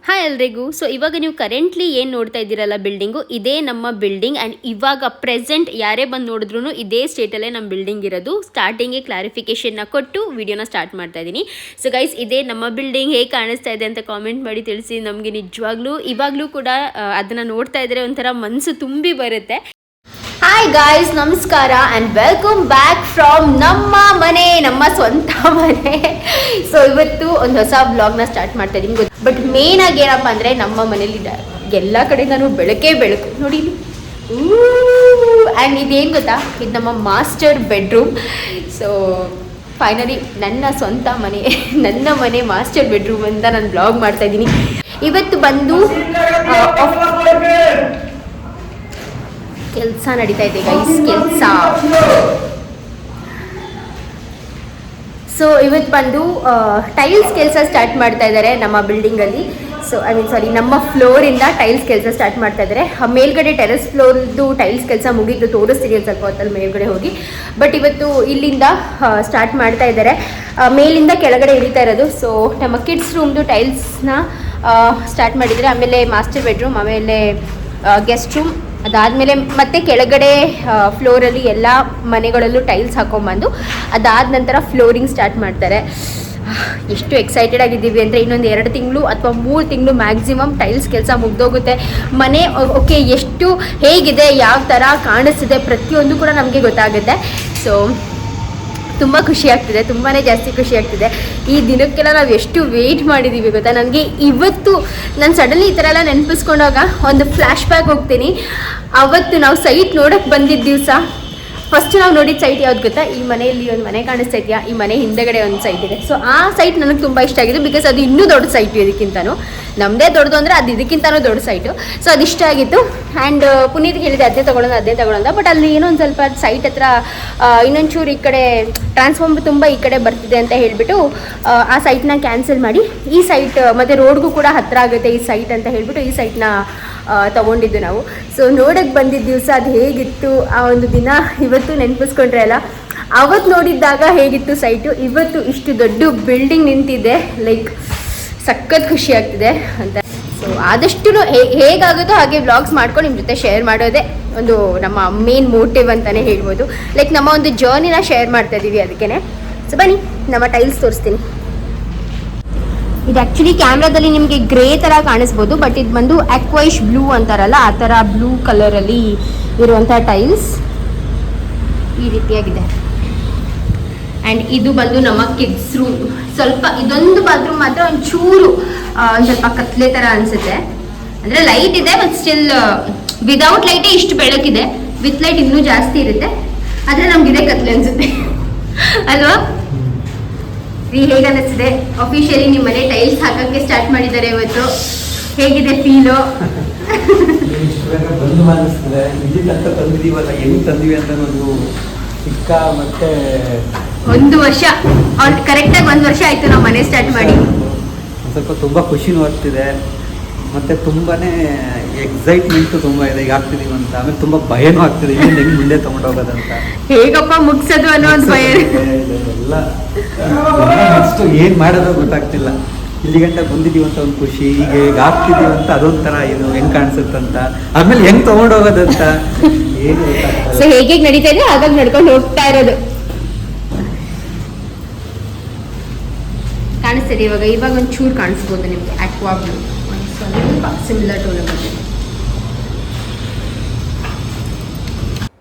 Hi ಎಲ್ರಿಗೂ. So ಇವಾಗ ನೀವು ಕರೆಂಟ್ಲಿ ಏನು ನೋಡ್ತಾ ಇದ್ದೀರಲ್ಲ ಬಿಲ್ಡಿಂಗು, ಇದೇ ನಮ್ಮ ಬಿಲ್ಡಿಂಗ್. ಆ್ಯಂಡ್ ಇವಾಗ ಪ್ರೆಸೆಂಟ್ ಯಾರೇ ಬಂದು ನೋಡಿದ್ರು ಇದೇ ಸ್ಟೇಟಲ್ಲೇ ನಮ್ಮ ಬಿಲ್ಡಿಂಗ್ ಇರೋದು. ಸ್ಟಾರ್ಟಿಂಗೇ ಕ್ಲಾರಿಫಿಕೇಷನ್ನ ಕೊಟ್ಟು ವಿಡಿಯೋನ ಸ್ಟಾರ್ಟ್ ಮಾಡ್ತಾ ಇದ್ದೀನಿ. ಸೊ ಗೈಸ್, ಇದೇ ನಮ್ಮ ಬಿಲ್ಡಿಂಗ್. ಹೇಗೆ ಕಾಣಿಸ್ತಾ ಇದೆ ಅಂತ ಕಾಮೆಂಟ್ ಮಾಡಿ ತಿಳಿಸಿ. ನಮಗೆ ನಿಜವಾಗ್ಲೂ ಇವಾಗಲೂ ಕೂಡ ಅದನ್ನು ನೋಡ್ತಾ ಇದ್ದರೆ ಒಂಥರ ಮನಸ್ಸು ತುಂಬಿ ಬರುತ್ತೆ. ಹಾಯ್ ಗಾಯ್ಸ್, ನಮಸ್ಕಾರ ಆ್ಯಂಡ್ ವೆಲ್ಕಮ್ ಬ್ಯಾಕ್ ಫ್ರಾಮ್ ನಮ್ಮ ಮನೆ, ನಮ್ಮ ಸ್ವಂತ ಮನೆ. ಸೊ ಇವತ್ತು ಒಂದು ಹೊಸ ಬ್ಲಾಗ್ನ ಸ್ಟಾರ್ಟ್ ಮಾಡ್ತಾ ಇದ್ದೀನಿ. ಬಟ್ ಮೇನ್ ಆಗಿ ಏನಪ್ಪ ಅಂದರೆ, ನಮ್ಮ ಮನೇಲಿ ಎಲ್ಲ ಕಡೆ ನಾನು ಬೆಳಕೇ ಬೆಳಕು ನೋಡಿ. ಆ್ಯಂಡ್ ಇದೇನು ಗೊತ್ತಾ, ಇದು ನಮ್ಮ ಮಾಸ್ಟರ್ ಬೆಡ್ರೂಮ್. ಸೊ ಫೈನಲಿ ನನ್ನ ಸ್ವಂತ ಮನೆ, ನನ್ನ ಮನೆ ಮಾಸ್ಟರ್ ಬೆಡ್ರೂಮ್ ಅಂತ ನಾನು ಬ್ಲಾಗ್ ಮಾಡ್ತಾ ಇದ್ದೀನಿ. ಇವತ್ತು ಬಂದು ಕೆಲಸ ನಡೀತಾ ಇದೆ ಗೈಸ್, ಕೆಲಸ. ಸೊ ಇವತ್ತು ಬಂದು ಟೈಲ್ಸ್ ಕೆಲಸ ಸ್ಟಾರ್ಟ್ ಮಾಡ್ತಾ ಇದ್ದಾರೆ ನಮ್ಮ ಬಿಲ್ಡಿಂಗಲ್ಲಿ. ಸೊ ನಮ್ಮ ಫ್ಲೋರಿಂದ ಟೈಲ್ಸ್ ಕೆಲಸ ಸ್ಟಾರ್ಟ್ ಮಾಡ್ತಾ ಇದ್ದಾರೆ. ಮೇಲ್ಗಡೆ ಟೆರೆಸ್ ಫ್ಲೋರ್ದು ಟೈಲ್ಸ್ ಕೆಲಸ ಮುಗಿದು ತೋರಿಸ್ತೀನಿ ಸ್ವಲ್ಪ ಹೊತ್ತಲ್ಲಿ ಮೇಲ್ಗಡೆ ಹೋಗಿ. ಬಟ್ ಇವತ್ತು ಇಲ್ಲಿಂದ ಸ್ಟಾರ್ಟ್ ಮಾಡ್ತಾ ಇದ್ದಾರೆ, ಮೇಲಿಂದ ಕೆಳಗಡೆ ಇಳಿತಾ ಇರೋದು. ಸೊ ನಮ್ಮ ಕಿಡ್ಸ್ ರೂಮ್ದು ಟೈಲ್ಸ್ನ ಸ್ಟಾರ್ಟ್ ಮಾಡಿದರೆ, ಆಮೇಲೆ ಮಾಸ್ಟರ್ ಬೆಡ್ರೂಮ್, ಆಮೇಲೆ ಗೆಸ್ಟ್ ರೂಮ್, ಅದಾದಮೇಲೆ ಮತ್ತೆ ಕೆಳಗಡೆ ಫ್ಲೋರಲ್ಲಿ ಎಲ್ಲ ಮನೆಗಳಲ್ಲೂ ಟೈಲ್ಸ್ ಹಾಕೊಂಬಂದು ಅದಾದ ನಂತರ ಫ್ಲೋರಿಂಗ್ ಸ್ಟಾರ್ಟ್ ಮಾಡ್ತಾರೆ. ಎಷ್ಟು ಎಕ್ಸೈಟೆಡ್ ಆಗಿದ್ದೀವಿ ಅಂದರೆ, ಇನ್ನೊಂದು 2 ತಿಂಗಳು ಅಥವಾ 3 ತಿಂಗಳು ಮ್ಯಾಕ್ಸಿಮಮ್ ಟೈಲ್ಸ್ ಕೆಲಸ ಮುಗ್ದೋಗುತ್ತೆ. ಮನೆ ಓಕೆ ಎಷ್ಟು ಹೇಗಿದೆ, ಯಾವ ಥರ ಕಾಣಿಸ್ತಿದೆ, ಪ್ರತಿಯೊಂದು ಕೂಡ ನಮಗೆ ಗೊತ್ತಾಗುತ್ತೆ. ಸೊ ತುಂಬ ಖುಷಿ ಆಗ್ತಿದೆ, ತುಂಬಾ ಜಾಸ್ತಿ ಖುಷಿ ಆಗ್ತಿದೆ. ಈ ದಿನಕ್ಕೆಲ್ಲ ನಾವು ಎಷ್ಟು ವೆಯ್ಟ್ ಮಾಡಿದ್ದೀವಿ ಗೊತ್ತಾ. ನನಗೆ ಇವತ್ತು ನಾನು ಸಡನ್ಲಿ ಈ ಥರ ಎಲ್ಲ ನೆನಪಿಸ್ಕೊಂಡಾಗ ಒಂದು ಫ್ಲ್ಯಾಶ್ ಬ್ಯಾಕ್ ಹೋಗ್ತೀನಿ. ಅವತ್ತು ನಾವು ಸೈಟ್ ನೋಡೋಕ್ಕೆ ಬಂದಿದ್ದ ದಿವಸ ಫಸ್ಟ್ ನಾವು ನೋಡಿದ ಸೈಟ್ ಯಾವ್ದು ಗೊತ್ತಾ, ಈ ಮನೆಯಲ್ಲಿ ಒಂದು ಮನೆ ಕಾಣಿಸ್ತಾ ಇದೆಯಾ, ಈ ಮನೆ ಹಿಂದೆಗಡೆ ಒಂದು ಸೈಟ್ ಇದೆ. ಸೊ ಆ ಸೈಟ್ ನನಗೆ ತುಂಬ ಇಷ್ಟ ಆಗಿದೆ, ಬಿಕಾಸ್ ಅದು ಇನ್ನೂ ದೊಡ್ಡ ಸೈಟು ಇದಕ್ಕಿಂತನೂ. ನಮ್ಮದೇ ದೊಡ್ಡದು ಅಂದರೆ ಅದು ಇದಕ್ಕಿಂತನೂ ದೊಡ್ಡ ಸೈಟು. ಸೊ ಅದು ಇಷ್ಟ ಆಗಿತ್ತು. ಆ್ಯಂಡ್ ಪುನೀತ್ ಹೇಳಿದೆ ಅದೇ ತೊಗೊಳೋಣ. ಬಟ್ ಅಲ್ಲಿ ಏನೋ ಒಂದು ಸ್ವಲ್ಪ ಸೈಟ್ ಹತ್ರ ಇನ್ನೊಂಚೂರು ಈ ಕಡೆ ಟ್ರಾನ್ಸ್ಫಾರ್ಮರ್ ತುಂಬ ಈ ಕಡೆ ಬರ್ತಿದೆ ಅಂತ ಹೇಳಿಬಿಟ್ಟು ಆ ಸೈಟ್ನ ಕ್ಯಾನ್ಸಲ್ ಮಾಡಿ ಈ ಸೈಟ್, ಮತ್ತು ರೋಡ್ಗೂ ಕೂಡ ಹತ್ತಿರ ಆಗುತ್ತೆ ಈ ಸೈಟ್ ಅಂತ ಹೇಳಿಬಿಟ್ಟು ಈ ಸೈಟ್ನ ತೊಗೊಂಡಿದ್ದು ನಾವು. ಸೊ ನೋಡೋಕ್ಕೆ ಬಂದಿದ್ದ ದಿವಸ ಅದು ಹೇಗಿತ್ತು ಆ ಒಂದು ದಿನ ಇವತ್ತು ನೆನಪಿಸ್ಕೊಂಡ್ರೆ ಅಲ್ಲ. ಅವತ್ತು ನೋಡಿದ್ದಾಗ ಹೇಗಿತ್ತು ಸೈಟು, ಇವತ್ತು ಇಷ್ಟು ದೊಡ್ಡ ಬಿಲ್ಡಿಂಗ್ ನಿಂತಿದೆ, ಲೈಕ್ ಸಖತ್ ಖುಷಿ ಆಗ್ತಿದೆ ಅಂತ. ಸೊ ಆದಷ್ಟು ಹೇಗಾಗುತ್ತೋ ಹಾಗೆ ವ್ಲಾಗ್ಸ್ ಮಾಡ್ಕೊಂಡು ನಿಮ್ಮ ಜೊತೆ ಶೇರ್ ಮಾಡೋದೇ ಒಂದು ನಮ್ಮ ಮೇನ್ ಮೋಟಿವ್ ಅಂತಲೇ ಹೇಳ್ಬೋದು. ಲೈಕ್ ನಮ್ಮ ಒಂದು ಜರ್ನಿನ ಶೇರ್ ಮಾಡ್ತಾ ಇದ್ದೀವಿ ಅದಕ್ಕೇ. ಸೊ ಬನ್ನಿ ನಮ್ಮ ಟೈಲ್ಸ್ ತೋರಿಸ್ತೀನಿ. ಇದು ಆ್ಯಕ್ಚುಲಿ ಕ್ಯಾಮ್ರಾದಲ್ಲಿ ನಿಮಗೆ ಗ್ರೇ ಥರ ಕಾಣಿಸ್ಬೋದು, ಬಟ್ ಇದು ಬಂದು ಅಕ್ವೈಶ್ ಬ್ಲೂ ಅಂತಾರಲ್ಲ, ಆ ಥರ ಬ್ಲೂ ಕಲರಲ್ಲಿ ಇರುವಂಥ ಟೈಲ್ಸ್ ಈ ರೀತಿಯಾಗಿದೆ. ಆ್ಯಂಡ್ ಇದು ಬಂದು ನಮ್ಮ ಕಿಡ್ಸ್ ರೂಮ್. ಸ್ವಲ್ಪ ಇದೊಂದು ಬಾತ್ರೂಮ್ ಮಾತ್ರ ಒಂಚೂರು ಒಂದು ಸ್ವಲ್ಪ ಕತ್ಲೆ ಥರ ಅನಿಸುತ್ತೆ. ಅಂದರೆ ಲೈಟ್ ಇದೆ, ಬಟ್ ಸ್ಟಿಲ್ ವಿದೌಟ್ ಲೈಟೇ ಇಷ್ಟು ಬೆಳಕಿದೆ. ವಿತ್ ಲೈಟ್ ಇನ್ನೂ ಜಾಸ್ತಿ ಇರುತ್ತೆ, ಆದರೆ ನಮಗಿದೆ ಕತ್ಲೆ ಅನಿಸುತ್ತೆ ಅಲ್ವಾ. ಹೇಗೆ ಅನ್ನಿಸ್ತಿದೆ? ಅಫಿಷಿಯಲಿ ನಿಮ್ಮ ಮನೆ ಟೈಲ್ಸ್ ಹಾಕಕ್ಕೆ ಸ್ಟಾರ್ಟ್ ಮಾಡಿದ್ದಾರೆ ಇವತ್ತು. ಹೇಗಿದೆ ಫೀಲು? ಒಂದು ವರ್ಷ, ಕರೆಕ್ಟಾಗಿ 1 ವರ್ಷ ಆಯ್ತು ನಾವು ಮನೆ ಸ್ಟಾರ್ಟ್ ಮಾಡಿ. ಸ್ವಲ್ಪ ತುಂಬ ಖುಷಿನೂ ಆಗ್ತಿದೆ, ಮತ್ತೆ ತುಂಬಾನೇ ಎಕ್ಸೈಟ್ಮೆಂಟು ತುಂಬ ಇದೆ, ಈಗ ಆಗ್ತಿದೀವಿ ಅಂತ. ಆಮೇಲೆ ತುಂಬ ಭಯನೂ ಆಗ್ತಿದೆ, ಇನ್ನೇನು ಹೆಂಗೆ ಮುಂದೆ ತೊಗೊಂಡೋಗೋದಂತ, ಹೇಗಪ್ಪ ಮುಗಿಸೋದು ಅನ್ನೋ ಒಂದು ಭಯ. ಎಲ್ಲ ನೆಕ್ಸ್ಟ್ ಏನು ಮಾಡೋದು ಗೊತ್ತಾಗ್ತಿಲ್ಲ. ಇಲ್ಲಿ ಗಂಟೆ ಬಂದಿದ್ದೀವಿ ಅಂತ ಒಂದು ಖುಷಿ, ಈಗ ಹೇಗೆ ಆಗ್ತಿದೀವಿ ಅಂತ ಅದೊಂಥರ, ಇದು ಹೆಂಗೆ ಕಾಣಿಸುತ್ತಂತ, ಆಮೇಲೆ ಹೆಂಗೆ ತೊಗೊಂಡೋಗೋದಂತ ಏನು ಗೊತ್ತಾಗ್ತದೆ. ಸೊ ಹೇಗೆ ನಡೀತಾ ಇದೆ ಹಾಗಾಗಿ ನಡ್ಕೊಂಡು ಹೋಗ್ತಾ ಇರೋದು ಕಾಣಿಸ್ತಿದೆ. ಇವಾಗ ಒಂದು ಚೂರು ಕಾಣಿಸ್ಬೋದು ನಿಮಗೆ. ಅಕ್ವಾ ಬ್ಲೂ ಸ್ವಲ್ಪ ಸಿಮಿಲರ್ ಟೋನ್ ಬಂದಿದೆ.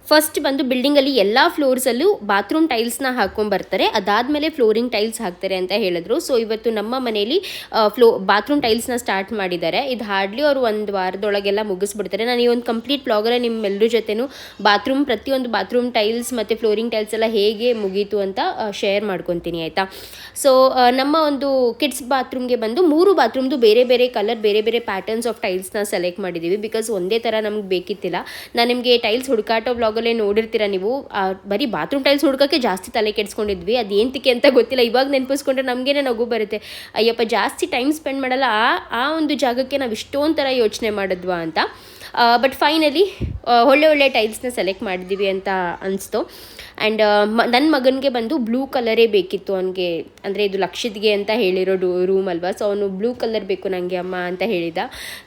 ಫಸ್ಟ್ ಬಂದು ಬಿಲ್ಡಿಂಗಲ್ಲಿ ಎಲ್ಲ ಫ್ಲೋರ್ಸಲ್ಲೂ ಬಾತ್ರೂಮ್ ಟೈಲ್ಸ್ನ ಹಾಕ್ಕೊಂಬರ್ತಾರೆ, ಅದಾದಮೇಲೆ ಫ್ಲೋರಿಂಗ್ ಟೈಲ್ಸ್ ಹಾಕ್ತಾರೆ ಅಂತ ಹೇಳಿದ್ರು. ಸೊ ಇವತ್ತು ನಮ್ಮ ಮನೇಲಿ ಬಾತ್ರೂಮ್ ಟೈಲ್ಸ್ನ ಸ್ಟಾರ್ಟ್ ಮಾಡಿದ್ದಾರೆ. ಇದು ಹಾರ್ಡ್ಲಿ ಅವರು 1 ವಾರದೊಳಗೆಲ್ಲ ಮುಗಿಸ್ಬಿಡ್ತಾರೆ. ನಾನು ಈ ಒಂದು ಕಂಪ್ಲೀಟ್ ಬ್ಲಾಗಲ್ಲಿ ನಿಮ್ಮೆಲ್ಲರ ಜೊತೆನೂ ಪ್ರತಿಯೊಂದು ಬಾತ್ರೂಮ್ ಟೈಲ್ಸ್ ಮತ್ತು ಫ್ಲೋರಿಂಗ್ ಟೈಲ್ಸ್ ಎಲ್ಲ ಹೇಗೆ ಮುಗೀತು ಅಂತ ಶೇರ್ ಮಾಡ್ಕೊತೀನಿ, ಆಯಿತಾ. ಸೊ ನಮ್ಮ ಒಂದು ಕಿಡ್ಸ್ ಬಾತ್ರೂಮ್ಗೆ ಬಂದು 3 ಬಾತ್ರೂಮ್ದು ಬೇರೆ ಬೇರೆ ಕಲರ್, ಬೇರೆ ಬೇರೆ ಪ್ಯಾಟರ್ನ್ಸ್ ಆಫ್ ಟೈಲ್ಸ್ನ ಸೆಲೆಕ್ಟ್ ಮಾಡಿದ್ದೀವಿ, ಬಿಕಾಸ್ ಒಂದೇ ಥರ ನಮ್ಗೆ ಬೇಕಿತ್ತಿಲ್ಲ. ನಾನು ನಿಮಗೆ ಟೈಲ್ಸ್ ಹುಡುಕಾಟೋ ಬ್ಲಾಗಲ್ಲೇ ನೋಡಿರ್ತೀರ ನೀವು. ಬರೀ ಬಾತ್ರೂಮ್ ಟೈಲ್ಸ್ ಹುಡುಕಕ್ಕೆ ಜಾಸ್ತಿ ತಲೆ ಕೆಡಿಸ್ಕೊಂಡಿದ್ವಿ, ಅದೇಂತಕ್ಕೆ ಅಂತ ಗೊತ್ತಿಲ್ಲ. ಇವಾಗ ನೆನಪಿಸ್ಕೊಂಡ್ರೆ ನಮಗೇನೆ ನಗು ಬರುತ್ತೆ. ಅಯ್ಯಪ್ಪ, ಜಾಸ್ತಿ ಟೈಮ್ ಸ್ಪೆಂಡ್ ಮಾಡಲ್ಲ ಆ ಒಂದು ಜಾಗಕ್ಕೆ ನಾವು ಇಷ್ಟೊಂದು ಥರ ಯೋಚನೆ ಮಾಡಿದ್ವಾ ಅಂತ. ಬಟ್ ಫೈನಲಿ ಒಳ್ಳೆ ಟೈಲ್ಸ್ನ ಸೆಲೆಕ್ಟ್ ಮಾಡಿದ್ದೀವಿ ಅಂತ ಅನಿಸ್ತು. ಆ್ಯಂಡ್ ನನ್ನ ಮಗನಿಗೆ ಬಂದು ಬ್ಲೂ ಕಲರೇ ಬೇಕಿತ್ತು. ಅವನಿಗೆ ಅಂದರೆ ಇದು ಲಕ್ಷದ್ಗೆ ಅಂತ ಹೇಳಿರೋ ರೂಮ್ ಅಲ್ವಾ, ಸೊ ಅವನು ಬ್ಲೂ ಕಲರ್ ಬೇಕು ನನಗೆ ಅಮ್ಮ ಅಂತ ಹೇಳಿದ.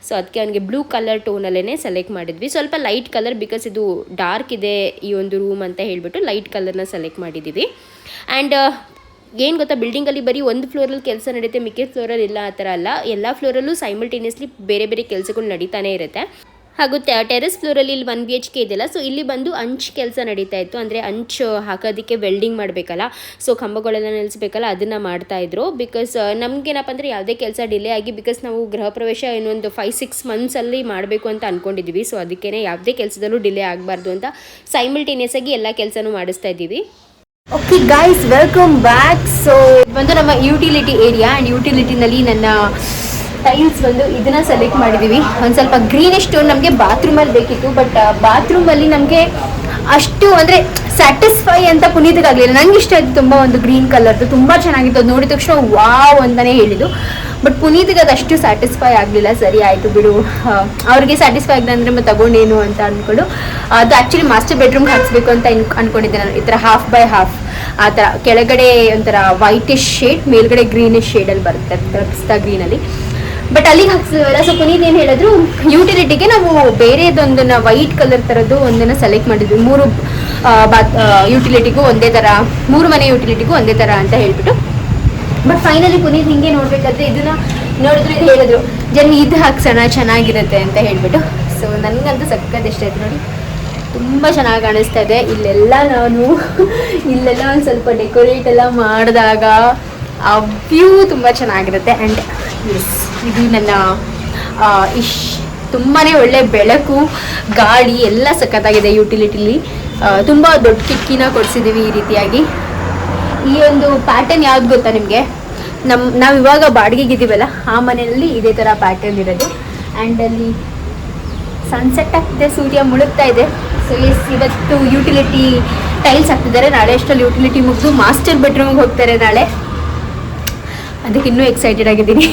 ಸೊ ಅದಕ್ಕೆ ಅವನಿಗೆ ಬ್ಲೂ ಕಲರ್ ಟೋನಲ್ಲೇ ಸೆಲೆಕ್ಟ್ ಮಾಡಿದ್ವಿ. ಸ್ವಲ್ಪ ಲೈಟ್ ಕಲರ್, ಬಿಕಾಸ್ ಇದು ಡಾರ್ಕ್ ಇದೆ ಈ ಒಂದು ರೂಮ್ ಅಂತ ಹೇಳಿಬಿಟ್ಟು ಲೈಟ್ ಕಲರ್ನ ಸೆಲೆಕ್ಟ್ ಮಾಡಿದ್ದೀವಿ. ಆ್ಯಂಡ್ ಏನು ಗೊತ್ತಾ, ಬಿಲ್ಡಿಂಗಲ್ಲಿ ಬರೀ ಒಂದು ಫ್ಲೋರಲ್ಲಿ ಕೆಲಸ ನಡೀತೆ, ಮಿಕ್ಕಿದ ಫ್ಲೋರಲ್ಲಿ ಇಲ್ಲ, ಆ ಥರ ಅಲ್ಲ. ಎಲ್ಲ ಫ್ಲೋರಲ್ಲೂ ಸೈಮಲ್ಟೇನಿಯಸ್ಲಿ ಬೇರೆ ಕೆಲಸಗಳು ನಡೀತಾನೆ ಇರುತ್ತೆ. ಹಾಗೂ ಟೆರೆಸ್ ಫ್ಲೋರಲ್ಲಿ ಇಲ್ಲಿ 1 BHK ಇದೆಯಲ್ಲ, ಸೊ ಇಲ್ಲಿ ಬಂದು ಅಂಚು ಕೆಲಸ ನಡೀತಾ ಇತ್ತು. ಅಂದರೆ ಅಂಚು ಹಾಕೋದಕ್ಕೆ ವೆಲ್ಡಿಂಗ್ ಮಾಡಬೇಕಲ್ಲ, ಸೊ ಕಂಬಗಳೆಲ್ಲ ನಿಲ್ಲಿಸ್ಬೇಕಲ್ಲ, ಅದನ್ನು ಮಾಡ್ತಾಯಿದ್ರು. ಬಿಕಾಸ್ ನಮಗೇನಪ್ಪ ಅಂದರೆ ಯಾವುದೇ ಕೆಲಸ ಡಿಲೇ ಆಗಿ, ಬಿಕಾಸ್ ನಾವು ಗೃಹ ಪ್ರವೇಶ ಇನ್ನೊಂದು 5-6 ಮಂತ್ಸಲ್ಲಿ ಮಾಡಬೇಕು ಅಂತ ಅಂದ್ಕೊಂಡಿದ್ದೀವಿ. ಸೊ ಅದಕ್ಕೇ ಯಾವುದೇ ಕೆಲಸದಲ್ಲೂ ಡಿಲೇ ಆಗಬಾರ್ದು ಅಂತ ಸೈಮಲ್ಟೇನಿಯಸ್ ಆಗಿ ಎಲ್ಲ ಕೆಲಸನೂ ಮಾಡಿಸ್ತಾ ಇದ್ದೀವಿ. Okay guys, welcome back. So ಬಂದು ನಮ್ಮ ಯುಟಿಲಿಟಿ ಏರಿಯಾ. ಆ್ಯಂಡ್ ಯುಟಿಲಿಟಿನಲ್ಲಿ ನನ್ನ ಟೈಲ್ಸ್ ಬಂದು ಇದನ್ನು ಸೆಲೆಕ್ಟ್ ಮಾಡಿದ್ದೀವಿ. ಒಂದು ಸ್ವಲ್ಪ ಗ್ರೀನಿಶ್ ಟೋನ್ ನಮಗೆ ಬಾತ್ರೂಮಲ್ಲಿ ಬೇಕಿತ್ತು, ಬಟ್ ಬಾತ್ರೂಮಲ್ಲಿ ನಮಗೆ ಅಷ್ಟು ಅಂದರೆ ಸ್ಯಾಟಿಸ್ಫೈ ಅಂತ ಪುನೀತ್ಗಾಗಲಿಲ್ಲ. ನಂಗೆ ಇಷ್ಟ ಆಯಿತು ತುಂಬ, ಒಂದು ಗ್ರೀನ್ ಕಲರ್ದು ತುಂಬ ಚೆನ್ನಾಗಿತ್ತು. ಅದು ನೋಡಿದ ತಕ್ಷಣ ವಾವ್ ಅಂತಲೇ ಹೇಳಿದ್ದು. ಬಟ್ ಪುನೀತ್ಗೆ ಅದು ಅಷ್ಟು ಸ್ಯಾಟಿಸ್ಫೈ ಆಗಲಿಲ್ಲ. ಸರಿ ಆಯಿತು ಬಿಡು, ಅವ್ರಿಗೆ ಸ್ಯಾಟಿಸ್ಫೈ ಆಗಲ್ಲ ಅಂದರೆ ಮತ್ತೆ ತಗೊಂಡೇನು ಅಂತ ಅಂದ್ಕೊಂಡು, ಅದು ಆ್ಯಕ್ಚುಲಿ ಮಾಸ್ಟರ್ ಬೆಡ್ರೂಮ್ಗೆ ಹಾಕಿಸ್ಬೇಕು ಅಂತ ಅಂದ್ಕೊಂಡಿದ್ದೆ ನಾನು. ಈ ಥರ 1/2 ಆ ಥರ ಕೆಳಗಡೆ ಒಂಥರ ವೈಟಿಶ್ ಶೇಡ್, ಮೇಲ್ಗಡೆ ಗ್ರೀನಿಶ್ ಶೇಡಲ್ಲಿ ಬರುತ್ತೆ, ಪಿಸ್ತಾ ಗ್ರೀನಲ್ಲಿ. ಬಟ್ ಅಲ್ಲಿಗೆ ಹಾಕ್ಸಿದ್ವಲ್ಲ, ಸೊ ಪುನೀತ್ ಏನು ಹೇಳಿದ್ರು, ಯುಟಿಲಿಟಿಗೆ ನಾವು ಬೇರೆದೊಂದನ್ನು ವೈಟ್ ಕಲರ್ ಥರದ್ದು ಒಂದನ್ನು ಸೆಲೆಕ್ಟ್ ಮಾಡಿದ್ವಿ. 3 ಯುಟಿಲಿಟಿಗೂ ಒಂದೇ ಥರ, 3 ಮನೆ ಯುಟಿಲಿಟಿಗೂ ಒಂದೇ ಥರ ಅಂತ ಹೇಳ್ಬಿಟ್ಟು. ಬಟ್ ಫೈನಲಿ ಪುನೀತ್ ಹಿಂಗೆ ನೋಡಬೇಕಾದ್ರೆ ಇದನ್ನು ನೋಡಿದ್ರು, ಇದು ಹೇಳಿದ್ರು ಇದು ಹಾಕ್ಸೋಣ ಚೆನ್ನಾಗಿರುತ್ತೆ ಅಂತ ಹೇಳ್ಬಿಟ್ಟು. ಸೊ ನನಗಂತೂ ಸಕ್ಕತ್ ಇಷ್ಟ ಆಯ್ತು ನೋಡಿ, ತುಂಬ ಚೆನ್ನಾಗಿ ಕಾಣಿಸ್ತಾ ಇದೆ. ಇಲ್ಲೆಲ್ಲ ಒಂದು ಸ್ವಲ್ಪ ಡೆಕೋರೇಟ್ ಎಲ್ಲ ಮಾಡಿದಾಗ ಆ ವ್ಯೂ ತುಂಬ ಚೆನ್ನಾಗಿರುತ್ತೆ. ಆ್ಯಂಡ್ ಇದು ನನ್ನ ತುಂಬಾ ಒಳ್ಳೆ ಬೆಳಕು, ಗಾಳಿ ಎಲ್ಲ ಸಖತ್ತಾಗಿದೆ. ಯುಟಿಲಿಟಿಲಿ ತುಂಬ ದೊಡ್ಡ ಕಿಟಕಿನ ಕೊಡಿಸಿದ್ದೀವಿ ಈ ರೀತಿಯಾಗಿ. ಈ ಒಂದು ಪ್ಯಾಟರ್ನ್ ಯಾವ್ದು ಗೊತ್ತಾ ನಿಮಗೆ, ನಾವು ಇವಾಗ ಬಾಡಿಗೆಗಿದ್ದೀವಲ್ಲ ಆ ಮನೆಯಲ್ಲಿ ಇದೇ ಥರ ಪ್ಯಾಟರ್ನ್ ಇರೋದು. ಆ್ಯಂಡ್ ಅಲ್ಲಿ ಸನ್ಸೆಟ್ ಆಗ್ತಿದೆ, ಸೂರ್ಯ ಮುಳುಗ್ತಾ ಇದೆ. ಸೊ ಇವತ್ತು ಯುಟಿಲಿಟಿ ಟೈಲ್ಸ್ ಹಾಕ್ತಿದ್ದಾರೆ. ನಾಳೆ ಅಷ್ಟರಲ್ಲಿ ಯುಟಿಲಿಟಿ ಮುಗಿದು ಮಾಸ್ಟರ್ ಬೆಡ್ರೂಮ್ಗೆ ಹೋಗ್ತಾರೆ ನಾಳೆ. ಅದಕ್ಕೆ ಇನ್ನೂ ಎಕ್ಸೈಟೆಡ್ ಆಗಿದ್ದೀನಿ.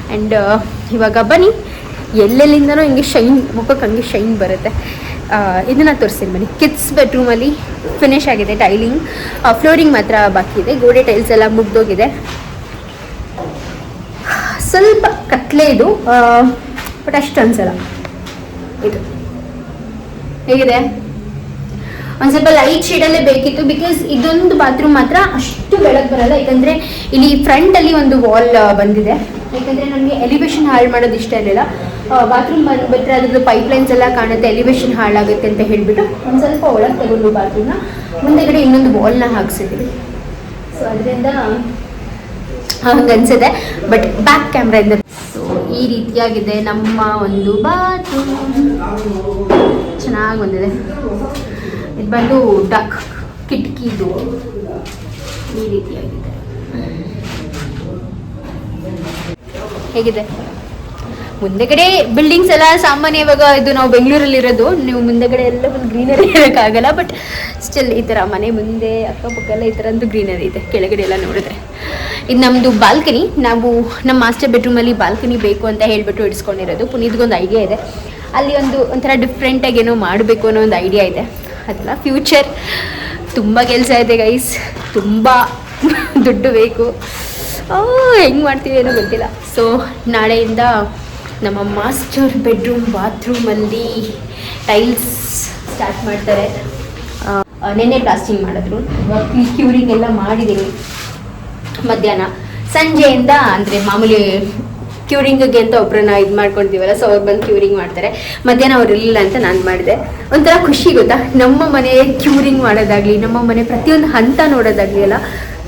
ಆ್ಯಂಡ್ ಇವಾಗ ಬನ್ನಿ, ಎಲ್ಲೆಲ್ಲಿಂದನೂ ಹಿಂಗೆ ಮುಖಕ್ಕೆ ಹಂಗೆ ಶೈನ್ ಬರುತ್ತೆ. ಇದನ್ನು ತೋರಿಸ್ತೀನಿ ಬನ್ನಿ. ಕಿಡ್ಸ್ ಬೆಡ್ರೂಮಲ್ಲಿ ಫಿನಿಶ್ ಆಗಿದೆ ಟೈಲಿಂಗ್, ಫ್ಲೋರಿಂಗ್ ಮಾತ್ರ ಬಾಕಿ ಇದೆ. ಗೋಡೆ ಟೈಲ್ಸ್ ಎಲ್ಲ ಮುಗ್ದೋಗಿದೆ. ಸ್ವಲ್ಪ ಕತ್ಲೆ ಇದು, ಬಟ್ ಅಷ್ಟು ಅನ್ಸಲ್ಲ. ಇದು ಹೇಗಿದೆ, ಒಂದು ಸ್ವಲ್ಪ ಲೈಟ್ ಶೇಡಲ್ಲೇ ಬೇಕಿತ್ತು. ಬಿಕಾಸ್ ಇದೊಂದು ಬಾತ್ರೂಮ್ ಮಾತ್ರ ಅಷ್ಟು ಬೆಳಕು ಬರಲ್ಲ, ಯಾಕಂದರೆ ಇಲ್ಲಿ ಫ್ರಂಟಲ್ಲಿ ಒಂದು ವಾಲ್ ಬಂದಿದೆ. ಯಾಕಂದರೆ ನನಗೆ ಎಲಿವೇಶನ್ ಹಾಳು ಮಾಡೋದು ಇಷ್ಟ ಇರಲಿಲ್ಲ. ಬಾತ್ರೂಮ್ ಬಂದುಬಿಟ್ರೆ ಅದ್ರದ್ದು ಪೈಪ್ಲೈನ್ಸ್ ಎಲ್ಲ ಕಾಣುತ್ತೆ, ಎಲಿವೇಶನ್ ಹಾಳಾಗುತ್ತೆ ಅಂತ ಹೇಳಿಬಿಟ್ಟು ಒಂದು ಸ್ವಲ್ಪ ಒಳಗೆ ತಗೊಂಡು ಬಾತ್ರೂಮ್ನ ಮುಂದೆಗಡೆ ಇನ್ನೊಂದು ವಾಲ್ನ ಹಾಕ್ಸಿದ್ದೀವಿ. ಸೊ ಅದರಿಂದ ಹಂಗೆ ಅನಿಸಿದೆ. ಬಟ್ ಬ್ಯಾಕ್ ಕ್ಯಾಮ್ರಾಯಿಂದ ಸೊ ಈ ರೀತಿಯಾಗಿದೆ ನಮ್ಮ ಒಂದು ಬಾತ್ರೂಮ್. ಚೆನ್ನಾಗಿ ಬಂದಿದೆ. ಇದು ಬಂದು ಡಕ್ ಕಿಟಕಿದು ಈ ರೀತಿಯಾಗಿದೆ. ಹೇಗಿದೆ ಮುಂದೆಗಡೆ ಬಿಲ್ಡಿಂಗ್ಸ್ ಎಲ್ಲ ಸಾಮಾನ್ಯ. ಇವಾಗ ಇದು ನಾವು ಬೆಂಗಳೂರಲ್ಲಿರೋದು, ನೀವು ಮುಂದೆಗಡೆ ಎಲ್ಲ ಒಂದು ಗ್ರೀನರಿ ಇರೋಕ್ಕಾಗಲ್ಲ. ಬಟ್ ಸ್ಟಿಲ್ ಈ ಥರ ಮನೆ ಮುಂದೆ ಅಕ್ಕಪಕ್ಕ ಎಲ್ಲ ಈ ಥರ ಒಂದು ಗ್ರೀನರಿ ಇದೆ. ಕೆಳಗಡೆ ಎಲ್ಲ ನೋಡಿದ್ರೆ ಇದು ನಮ್ಮದು ಬಾಲ್ಕನಿ. ನಾವು ನಮ್ಮ ಮಾಸ್ಟರ್ ಬೆಡ್ರೂಮಲ್ಲಿ ಬಾಲ್ಕನಿ ಬೇಕು ಅಂತ ಹೇಳಿಬಿಟ್ಟು ಇಡಿಸ್ಕೊಂಡಿರೋದು. ಪುನೀತ್ಗೊಂದು ಐಡಿಯಾ ಇದೆ, ಅಲ್ಲಿ ಒಂಥರ ಡಿಫ್ರೆಂಟಾಗಿ ಏನೋ ಮಾಡಬೇಕು ಅನ್ನೋ ಒಂದು ಐಡಿಯಾ ಇದೆ. ಅದೆಲ್ಲ ಫ್ಯೂಚರ್. ತುಂಬ ಕೆಲಸ ಇದೆ ಗೈಸ್, ತುಂಬ ದುಡ್ಡು ಬೇಕು. ಹೆಂಗೆ ಮಾಡ್ತೀವಿ ಏನೋ ಗೊತ್ತಿಲ್ಲ. ಸೊ ನಾಳೆಯಿಂದ ನಮ್ಮ ಮಾಸ್ಟರ್ ಬೆಡ್ರೂಮ್ ಬಾತ್ರೂಮಲ್ಲಿ ಟೈಲ್ಸ್ ಸ್ಟಾರ್ಟ್ ಮಾಡ್ತಾರೆ. ನೆನ್ನೆ ಪ್ಲಾಸ್ಟಿಂಗ್ ಮಾಡಿದ್ರು, ಇವಾಗ ಕ್ಯೂರಿಂಗ್ ಎಲ್ಲ ಮಾಡಿದ್ದೀನಿ. ಮಧ್ಯಾಹ್ನ ಸಂಜೆಯಿಂದ ಅಂದರೆ ಮಾಮೂಲಿ ಕ್ಯೂರಿಂಗ್ಗೆ ಅಂತ ಒಬ್ಬರನ್ನ ಇದು ಮಾಡ್ಕೊಳ್ತೀವಲ್ಲ, ಸೊ ಅವ್ರು ಬಂದು ಕ್ಯೂರಿಂಗ್ ಮಾಡ್ತಾರೆ. ಮಧ್ಯಾಹ್ನ ಅವ್ರು ಇರಲಿಲ್ಲ ಅಂತ ನಾನು ಮಾಡಿದೆ. ಒಂಥರ ಖುಷಿ ಗೊತ್ತಾ, ನಮ್ಮ ಮನೆ ಕ್ಯೂರಿಂಗ್ ಮಾಡೋದಾಗಲಿ, ನಮ್ಮ ಮನೆ ಪ್ರತಿಯೊಂದು ಹಂತ ನೋಡೋದಾಗಲಿ ಎಲ್ಲ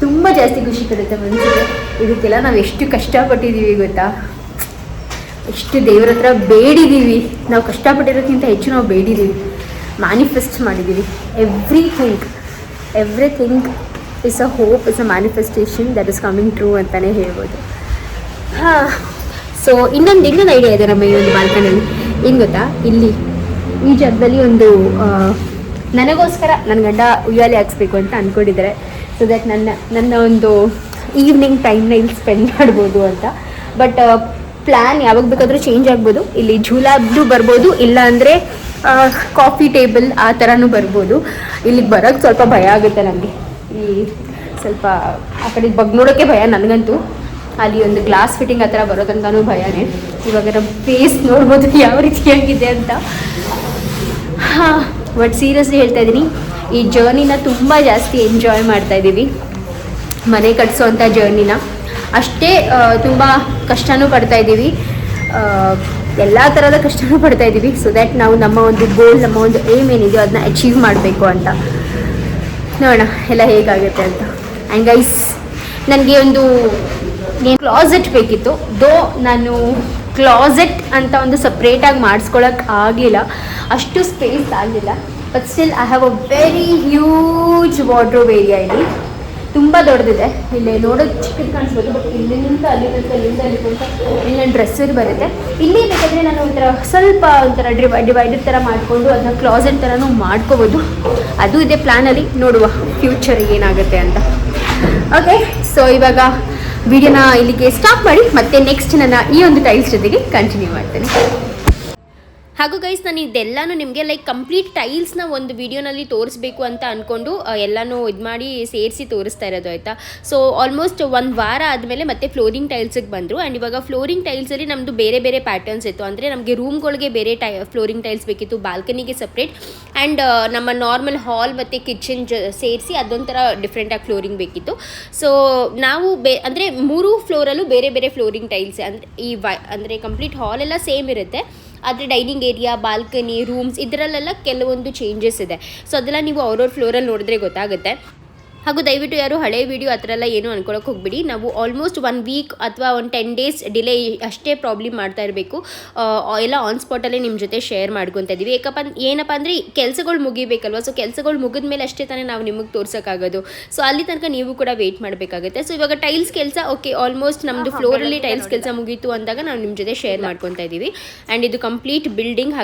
ತುಂಬ ಜಾಸ್ತಿ ಖುಷಿ ಕೊಡುತ್ತೆ ಮನಸ್ಸಿಗೆ. ಇದಕ್ಕೆಲ್ಲ ನಾವು ಎಷ್ಟು ಕಷ್ಟಪಟ್ಟಿದ್ದೀವಿ ಗೊತ್ತಾ, ಎಷ್ಟು ದೇವ್ರ ಹತ್ರ ಬೇಡಿದ್ದೀವಿ. ನಾವು ಕಷ್ಟಪಟ್ಟಿರೋಕ್ಕಿಂತ ಹೆಚ್ಚು ನಾವು ಬೇಡಿದ್ದೀವಿ, ಮ್ಯಾನಿಫೆಸ್ಟ್ ಮಾಡಿದ್ದೀವಿ. Everything is a hope, is a manifestation that is coming true ಅಂತಲೇ ಹೇಳ್ಬೋದು. ಸೊ ಇನ್ನೊಂದು ಐಡಿಯಾ ಇದೆ ನಮ್ಮ ಈ ಒಂದು ಬಾಲ್ಕನಿಯಲ್ಲಿ. ಏನು ಗೊತ್ತಾ, ಇಲ್ಲಿ ಈ ಜಾಗದಲ್ಲಿ ಒಂದು ನನಗೋಸ್ಕರ ನನ್ನ ಗಂಡ ಉಯ್ಯಾಲೆ ಹಾಕ್ಸ್ಬೇಕು ಅಂತ ಅಂದ್ಕೊಂಡಿದ್ದಾರೆ. ಸೊ ದಟ್ ನನ್ನ ಒಂದು ಈವ್ನಿಂಗ್ ಟೈಮ್ನ ಇಲ್ಲಿ ಸ್ಪೆಂಡ್ ಮಾಡ್ಬೋದು ಅಂತ. ಬಟ್ ಪ್ಲ್ಯಾನ್ ಯಾವಾಗ ಬೇಕಾದರೂ ಚೇಂಜ್ ಆಗ್ಬೋದು. ಇಲ್ಲಿ ಝೂಲಾದ್ದು ಬರ್ಬೋದು, ಇಲ್ಲ ಅಂದರೆ ಕಾಫಿ ಟೇಬಲ್ ಆ ಥರನೂ ಬರ್ಬೋದು. ಇಲ್ಲಿಗೆ ಬರೋಕ್ಕೆ ಸ್ವಲ್ಪ ಭಯ ಆಗುತ್ತೆ ನನಗೆ. ಈ ಸ್ವಲ್ಪ ಆ ಕಡೆ ನೋಡೋಕ್ಕೆ ಭಯ ನನಗಂತೂ. ಅಲ್ಲಿ ಒಂದು ಗ್ಲಾಸ್ ಫಿಟ್ಟಿಂಗ್ ಆ ಥರ ಬರೋದಂತನೂ ಭಯನೇ. ಇವಾಗ ನಮ್ಮ ಫೇಸ್ ನೋಡ್ಬೋದು ಯಾವ ರೀತಿಯಾಗಿದೆ ಅಂತ. ಹಾಂ, ಬಟ್ ಸೀರಿಯಸ್ಲಿ ಹೇಳ್ತಾ ಇದ್ದೀನಿ, ಈ ಜರ್ನಿನ ತುಂಬ ಜಾಸ್ತಿ ಎಂಜಾಯ್ ಮಾಡ್ತಾಯಿದ್ದೀವಿ. ಮನೆ ಕಟ್ಸೋವಂಥ ಜರ್ನಿನ ಅಷ್ಟೇ ತುಂಬ ಕಷ್ಟನೂ ಪಡ್ತಾಯಿದ್ದೀವಿ, ಎಲ್ಲ ಥರದ ಕಷ್ಟನೂ ಪಡ್ತಾಯಿದ್ದೀವಿ. ಸೊ ದ್ಯಾಟ್ ನಾವು ನಮ್ಮ ಒಂದು ಗೋಲ್, ನಮ್ಮ ಒಂದು ಏಮ್ ಏನಿದೆಯೋ ಅದನ್ನ ಅಚೀವ್ ಮಾಡಬೇಕು ಅಂತ. ನೋಡೋಣ ಎಲ್ಲ ಹೇಗಾಗುತ್ತೆ ಅಂತ. ಆ್ಯಂಡ್ ಗೈಸ್, ನನಗೆ ಒಂದು ಕ್ಲಾಸೆಟ್ ಬೇಕಿತ್ತು. ದೋ ನಾನು ಕ್ಲಾಸೆಟ್ ಅಂತ ಒಂದು ಸಪ್ರೇಟಾಗಿ ಮಾಡಿಸ್ಕೊಳಕ್ಕೆ ಆಗಲಿಲ್ಲ, ಅಷ್ಟು ಸ್ಪೇಸ್ ಆಗಲಿಲ್ಲ. But still I have a very huge wardrobe area. ಇಲ್ಲಿ ತುಂಬ ದೊಡ್ಡದಿದೆ. ಇಲ್ಲಿ ನೋಡೋದು ಚಿಕ್ಕದು ಕಾಣಿಸ್ಬೋದು, ಬಟ್ ಇಲ್ಲಿಂದ ಅಲ್ಲಿ ತನಕ, ಇಲ್ಲಿಂದ ಅಲ್ಲಿ ತನಕ ಇಲ್ಲಿ ನನ್ನ ಡ್ರೆಸ್ಸರ್ ಬರುತ್ತೆ. ಇಲ್ಲಿ ಬೇಕಾದರೆ ನಾನು ಒಂಥರ ಡಿವೈಡರ್ ಥರ ಮಾಡಿಕೊಂಡು ಅದನ್ನ ಕ್ಲಾಸೆಟ್ ಥರನೂ ಮಾಡ್ಕೋಬೋದು. ಅದು ಇದೆ ಪ್ಲ್ಯಾನಲ್ಲಿ. ನೋಡುವ ಫ್ಯೂಚರ್ ಏನಾಗುತ್ತೆ ಅಂತ. ಓಕೆ, ಸೊ ಇವಾಗ ವಿಡಿಯೋನ ಇಲ್ಲಿಗೆ ಸ್ಟಾಪ್ ಮಾಡಿ ಮತ್ತೆ ನೆಕ್ಸ್ಟ್ ನನ್ನ ಈ ಒಂದು ಟೈಲ್ಸ್ ಜೊತೆಗೆ ಕಂಟಿನ್ಯೂ ಮಾಡ್ತೇನೆ. ಹಾಗೂ ಗೈಸ್, ನಾನು ಇದೆಲ್ಲನೂ ನಿಮಗೆ ಲೈಕ್ ಕಂಪ್ಲೀಟ್ ಟೈಲ್ಸ್ನ ಒಂದು ವಿಡಿಯೋನಲ್ಲಿ ತೋರಿಸ್ಬೇಕು ಅಂತ ಅಂದ್ಕೊಂಡು ಎಲ್ಲನೂ ಇದು ಮಾಡಿ ಸೇರಿಸಿ ತೋರಿಸ್ತಾ ಇರೋದು, ಆಯಿತಾ. ಸೊ ಆಲ್ಮೋಸ್ಟ್ ಒಂದು ವಾರ ಆದಮೇಲೆ ಮತ್ತೆ ಫ್ಲೋರಿಂಗ್ ಟೈಲ್ಸಿಗೆ ಬಂದರು. ಆ್ಯಂಡ್ ಇವಾಗ ಫ್ಲೋರಿಂಗ್ ಟೈಲ್ಸಲ್ಲಿ ನಮ್ಮದು ಬೇರೆ ಬೇರೆ ಪ್ಯಾಟರ್ನ್ಸ್ ಇತ್ತು. ಅಂದರೆ ನಮಗೆ ರೂಮ್ಗಳಿಗೆ ಬೇರೆ ಫ್ಲೋರಿಂಗ್ ಟೈಲ್ಸ್ ಬೇಕಿತ್ತು, ಬಾಲ್ಕನಿಗೆ ಸಪ್ರೇಟ್, ಆ್ಯಂಡ್ ನಮ್ಮ ನಾರ್ಮಲ್ ಹಾಲ್ ಮತ್ತು ಕಿಚನ್ ಸೇರಿಸಿ ಅದೊಂಥರ ಡಿಫ್ರೆಂಟಾಗಿ ಫ್ಲೋರಿಂಗ್ ಬೇಕಿತ್ತು. ಸೊ ನಾವು ಅಂದರೆ 3 ಫ್ಲೋರಲ್ಲೂ ಬೇರೆ ಬೇರೆ ಫ್ಲೋರಿಂಗ್ ಟೈಲ್ಸ್, ಅಂದರೆ ಅಂದರೆ ಕಂಪ್ಲೀಟ್ ಹಾಲೆಲ್ಲ ಸೇಮ್ ಇರುತ್ತೆ, ಆದರೆ ಡೈನಿಂಗ್ ಏರಿಯಾ, ಬಾಲ್ಕನಿ, ರೂಮ್ಸ್ ಇದರಲ್ಲೆಲ್ಲ ಕೆಲವೊಂದು ಚೇಂಜಸ್ ಇದೆ. ಸೊ ಅದೆಲ್ಲ ನೀವು ಅವ್ರವ್ರ ಫ್ಲೋರಲ್ಲಿ ನೋಡಿದ್ರೆ ಗೊತ್ತಾಗುತ್ತೆ. ಹಾಗೂ ದಯವಿಟ್ಟು ಯಾರು ಹಳೆ ವೀಡಿಯೋ ಆ ಥರ ಎಲ್ಲ ಏನೂ ಅನ್ಕೊಳಕ್ಕೆ ಹೋಗ್ಬಿಡಿ. ನಾವು ಆಲ್ಮೋಸ್ಟ್ 1 ವೀಕ್ ಅಥವಾ ಒಂದು 10 ಡೇಸ್ ಡಿಲೇ ಅಷ್ಟೇ ಪ್ರಾಬ್ಲಮ್ ಮಾಡ್ತಾ ಇರಬೇಕು. ಎಲ್ಲ ಆನ್ ಸ್ಪಾಟಲ್ಲೇ ನಿಮ್ಮ ಜೊತೆ ಶೇರ್ ಮಾಡ್ಕೊತಾ ಇದ್ದೀವಿ. ಏನಪ್ಪ ಅಂದರೆ ಕೆಲಸಗಳು ಮುಗಿಬೇಕಲ್ವ. ಸೊ ಕೆಲಸಗಳು ಮುಗಿದ ಮೇಲೆ ಅಷ್ಟೇ ತಾನೇ ನಾವು ನಿಮಗೆ ತೋರ್ಸೋಕ್ಕಾಗೋದು. ಸೊ ಅಲ್ಲಿ ತನಕ ನೀವು ಕೂಡ ವೆಯ್ಟ್ ಮಾಡಬೇಕಾಗುತ್ತೆ. ಸೊ ಇವಾಗ ಟೈಲ್ಸ್ ಕೆಲಸ ಓಕೆ, ಆಲ್ಮೋಸ್ಟ್ ನಮ್ಮದು ಫ್ಲೋರಲ್ಲಿ ಟೈಲ್ಸ್ ಕೆಲಸ ಮುಗೀತು ಅಂದಾಗ ನಾವು ನಿಮ್ಮ ಜೊತೆ ಶೇರ್ ಮಾಡ್ಕೊತಾ ಇದ್ದೀವಿ. ಆ್ಯಂಡ್ ಇದು ಕಂಪ್ಲೀಟ್ ಬಿಲ್ಡಿಂಗ್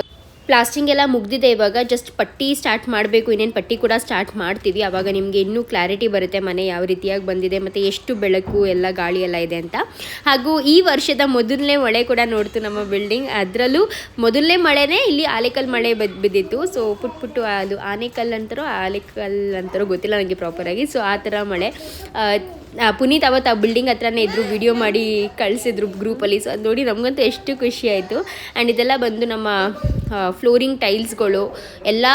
ಪ್ಲಾಸ್ಟಿಂಗ್ ಎಲ್ಲ ಮುಗ್ದಿದೆ. ಇವಾಗ ಜಸ್ಟ್ ಪಟ್ಟಿ ಸ್ಟಾರ್ಟ್ ಮಾಡಬೇಕು. ಇನ್ನೇನು ಪಟ್ಟಿ ಕೂಡ ಸ್ಟಾರ್ಟ್ ಮಾಡ್ತೀವಿ. ಆವಾಗ ನಿಮಗೆ ಇನ್ನೂ ಕ್ಲಾರಿಟಿ ಬರುತ್ತೆ ಮನೆ ಯಾವ ರೀತಿಯಾಗಿ ಬಂದಿದೆ ಮತ್ತು ಎಷ್ಟು ಬೆಳಕು ಎಲ್ಲ ಗಾಳಿ ಎಲ್ಲ ಇದೆ ಅಂತ. ಹಾಗೂ ಈ ವರ್ಷದ ಮೊದಲನೇ ಮಳೆ ಕೂಡ ನೋಡ್ತು ನಮ್ಮ ಬಿಲ್ಡಿಂಗ್. ಅದರಲ್ಲೂ ಮೊದಲನೇ ಮಳೆನೇ ಇಲ್ಲಿ ಆಲೆಕಲ್ ಮಳೆ ಬಿದ್ದಿತ್ತು. ಸೊ ಪುಟ್ಟು ಅದು ಆನೆಕಲ್ ಅಂತಾರೋ ಆಲೆಕಲ್ ಅಂತಾರೋ ಗೊತ್ತಿಲ್ಲ ನನಗೆ ಪ್ರಾಪರಾಗಿ. ಸೊ ಆ ಥರ ಮಳೆ. ಪುನೀತ್ ಅವತ್ತು ಆ ಬಿಲ್ಡಿಂಗ್ ಹತ್ರನೇ ಇದ್ದರು, ವಿಡಿಯೋ ಮಾಡಿ ಕಳಿಸಿದ್ರು ಗ್ರೂಪಲ್ಲಿ. ಸೊ ಅದು ನೋಡಿ ನಮಗಂತೂ ಎಷ್ಟು ಖುಷಿ ಆಯಿತು. ಆ್ಯಂಡ್ ಇದೆಲ್ಲ ಬಂದು ನಮ್ಮ ಫ್ಲೋರಿಂಗ್ ಟೈಲ್ಸ್ಗಳು ಎಲ್ಲ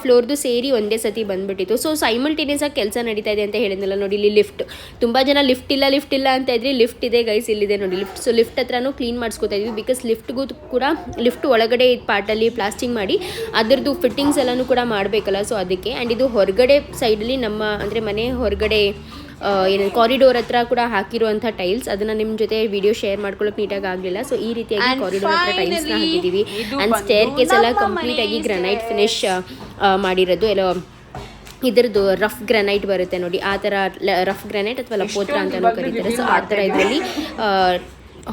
ಫ್ಲೋರ್ದು ಸೇರಿ ಒಂದೇ ಸತಿ ಬಂದುಬಿಟ್ಟಿತ್ತು. ಸೊ ಸೈಮಲ್ಟೇನಿಯಸ್ ಆಗಿ ಕೆಲಸ ನಡೀತಾ ಇದೆ ಅಂತ ಹೇಳಿದ್ನಲ್ಲ ನೋಡಿ. ಇಲ್ಲಿ ಲಿಫ್ಟ್, ತುಂಬ ಜನ ಲಿಫ್ಟ್ ಇಲ್ಲ ಅಂತ ಇದ್ರಿ. ಲಿಫ್ಟ್ ಇದೆ ಗೈಸ್, ಇಲ್ಲಿದೆ ನೋಡಿ ಲಿಫ್ಟ್. ಸೊ ಲಿಫ್ಟ್ ಹತ್ರನೂ ಕ್ಲೀನ್ ಮಾಡಿಸ್ಕೊತಾ ಇದ್ವಿ. ಬಿಕಾಸ್ ಲಿಫ್ಟ್ಗೂ ಕೂಡ ಲಿಫ್ಟ್ ಒಳಗಡೆ ಪಾರ್ಟಲ್ಲಿ ಪ್ಲಾಸ್ಟಿಂಗ್ ಮಾಡಿ ಅದರದ್ದು ಫಿಟ್ಟಿಂಗ್ಸ್ ಎಲ್ಲನೂ ಕೂಡ ಮಾಡಬೇಕಲ್ಲ. ಸೊ ಅದಕ್ಕೆ. ಆ್ಯಂಡ್ ಇದು ಹೊರಗಡೆ ಸೈಡಲ್ಲಿ ನಮ್ಮ ಅಂದರೆ ಮನೆ ಹೊರಗಡೆ ಏನು ಕಾರಿಡೋರ್ ಹತ್ರ ಕೂಡ ಹಾಕಿರುವಂಥ ಟೈಲ್ಸ್. ಅದನ್ನು ನಿಮ್ಮ ಜೊತೆ ವಿಡಿಯೋ ಶೇರ್ ಮಾಡ್ಕೊಳ್ಳೋಕೆ ನೀಟಾಗಿ ಆಗಲಿಲ್ಲ. ಸೊ ಈ ರೀತಿಯಾಗಿ ಕಾರಿಡೋರ್ ಹತ್ರ ಟೈಲ್ಸ್ನ ಹಾಕಿದ್ದೀವಿ. ಆ್ಯಂಡ್ ಸ್ಟೇರ್ ಕೇಸ್ ಎಲ್ಲ ಕಂಪ್ಲೀಟಾಗಿ ಗ್ರನೈಟ್ ಫಿನಿಶ್ ಮಾಡಿರೋದು. ಎಲ್ಲ ಇದರದ್ದು ರಫ್ ಗ್ರನೈಟ್ ಬರುತ್ತೆ ನೋಡಿ, ಆ ಥರ ರಫ್ ಗ್ರನೈಟ್ ಅಥವಾ ಲಪೋತ್ರ ಅಂತಲೂ ಕರೀತಾರೆ. ಸೊ ಆ ಥರ ಇದರಲ್ಲಿ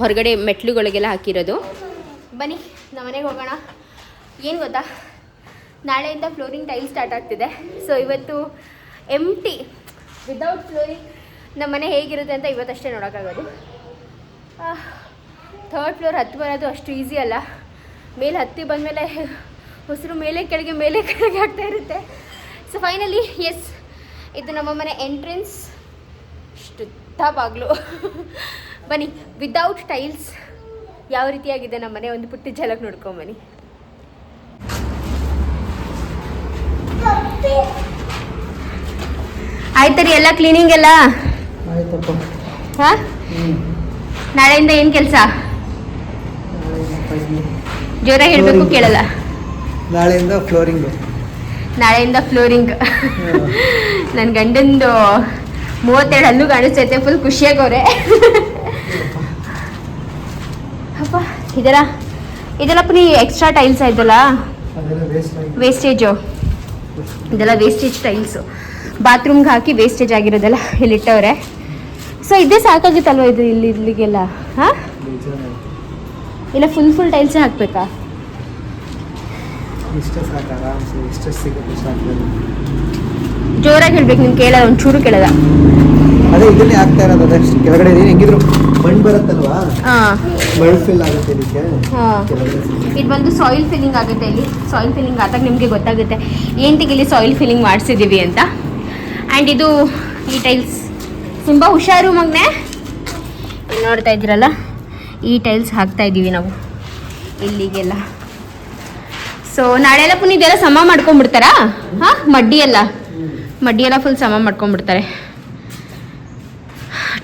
ಹೊರಗಡೆ ಮೆಟ್ಲುಗಳಿಗೆಲ್ಲ ಹಾಕಿರೋದು. ಬನ್ನಿ ನಮ್ಮ ಮನೆಗೆ ಹೋಗೋಣ. ಏನು ಗೊತ್ತಾ, ನಾಳೆಯಿಂದ ಫ್ಲೋರಿಂಗ್ ಟೈಲ್ ಸ್ಟಾರ್ಟ್ ಆಗ್ತಿದೆ. ಸೊ ಇವತ್ತು ಎಂಟಿ ವಿದೌಟ್ ಫ್ಲೋರಿಂಗ್ ನಮ್ಮ ಮನೆ ಹೇಗಿರುತ್ತೆ ಅಂತ ಇವತ್ತಷ್ಟೇ ನೋಡೋಕ್ಕಾಗೋದು. 3rd ಫ್ಲೋರ್ ಹತ್ತಿ ಬರೋದು ಅಷ್ಟು ಈಸಿ ಅಲ್ಲ. ಮೇಲೆ ಹತ್ತಿ ಬಂದಮೇಲೆ ಉಸಿರು ಮೇಲೆ ಕೆಳಗೆ ಆಗ್ತಾ ಇರುತ್ತೆ. ಸೊ ಫೈನಲಿ ಎಸ್, ಇದು ನಮ್ಮ ಮನೆ ಎಂಟ್ರೆನ್ಸ್. ಶುದ್ಧ ಬಾಗಿಲು. ಬನ್ನಿ, ವಿದೌಟ್ ಟೈಲ್ಸ್ ಯಾವ ರೀತಿಯಾಗಿದೆ ನಮ್ಮ ಮನೆ ಒಂದು ಪುಟ್ಟ ಝಲಕ್ ನೋಡ್ಕೊಂಬನ್ನಿ. ಆಯ್ತರಿ ಎಲ್ಲ ಕ್ಲೀನಿಂಗ್ ಎಲ್ಲ ಹಾಂ. ನಾಳೆಯಿಂದ ಏನು ಕೆಲಸ? ಜೋರಾಗಿ ಹೇಳಬೇಕು, ಕೇಳಲ್ಲ. ನಾಳೆಯಿಂದ ಫ್ಲೋರಿಂಗ್. ನನ್ನ ಗಂಡಂದು 32 ಹಲ್ಲು ಕಾಣಿಸ್ತೈತೆ. ಫುಲ್ ಖುಷಿಯಾಗವ್ರೆ. ಅಪ್ಪ ಇದೆಲ್ಲ ಪುನಿ ಎಕ್ಸ್ಟ್ರಾ ಟೈಲ್ಸ್ ಆಯ್ತಲ್ಲ, ವೇಸ್ಟೇಜು. ಇದೆಲ್ಲ ವೇಸ್ಟೇಜ್ ಟೈಲ್ಸು, ಬಾತ್ರೂಮ್ಗೆ ಹಾಕಿ ವೇಸ್ಟೇಜ್ ಆಗಿರೋದೆಲ್ಲ ಇಲ್ಲಿಟ್ಟವ್ರೆ. ಸೊ ಇದೇ ಸಾಕಾಗುತ್ತಲ್ವ ಇದು ಇಲ್ಲಿಗೆಲ್ಲ? ಹಾಂ, ಇಲ್ಲ ಫುಲ್ ಟೈಲ್ಸೇ ಹಾಕಬೇಕಾ? ಜೋರಾಗಿ ಹೇಳ್ಬೇಕು, ನಿಮ್ಗೆ ಕೇಳಲ್ಲ, ಒಂಚೂರು ಕೇಳಲ್ಲ. ಅದೇ ಇದನ್ನೇ ಆಗ್ತಾ ಇರೋದು. ಕೆಳಗಡೆ ಹೆಂಗಿದ್ರು ಮಣ್ಣು ಬರುತ್ತಲ್ವಾ, ಹಾಂ ಮಣ್ಣು ಫಿಲ್ ಆಗುತ್ತೆ ಇದಕ್ಕೆ. ಹಾಂ ಇದು ಬಂದು ಸಾಯಿಲ್ ಫಿಲ್ಲಿಂಗ್ ಆಗುತ್ತೆ. ಇಲ್ಲಿ ಸಾಯಿಲ್ ಫಿಲ್ಲಿಂಗ್ ಆದಾಗ ನಿಮಗೆ ಗೊತ್ತಾಗುತ್ತೆ ಏನಂತಿಗೆ ಇಲ್ಲಿ ಸಾಯಿಲ್ ಫಿಲ್ಲಿಂಗ್ ಮಾಡಿಸಿದ್ದೀವಿ ಅಂತ. ಆ್ಯಂಡ್ ಇದು ಈ ಟೈಲ್ಸ್ ತುಂಬ ಹುಷಾರು ಮಗನೆ, ಇಲ್ಲಿ ನೋಡ್ತಾ ಇದ್ದೀರಲ್ಲ, ಈ ಟೈಲ್ಸ್ ಹಾಕ್ತಾ ಇದ್ದೀವಿ ನಾವು ಇಲ್ಲಿಗೆಲ್ಲ. ಸೊ ನಾಳೆಲ್ಲ ಪುನಃ ಇದೆಲ್ಲ ಸಮ ಮಾಡ್ಕೊಂಡ್ಬಿಡ್ತಾರಾ? ಹಾಂ, ಮಡ್ಡಿಯೆಲ್ಲ ಫುಲ್ ಸಮ ಮಾಡ್ಕೊಂಡ್ಬಿಡ್ತಾರೆ.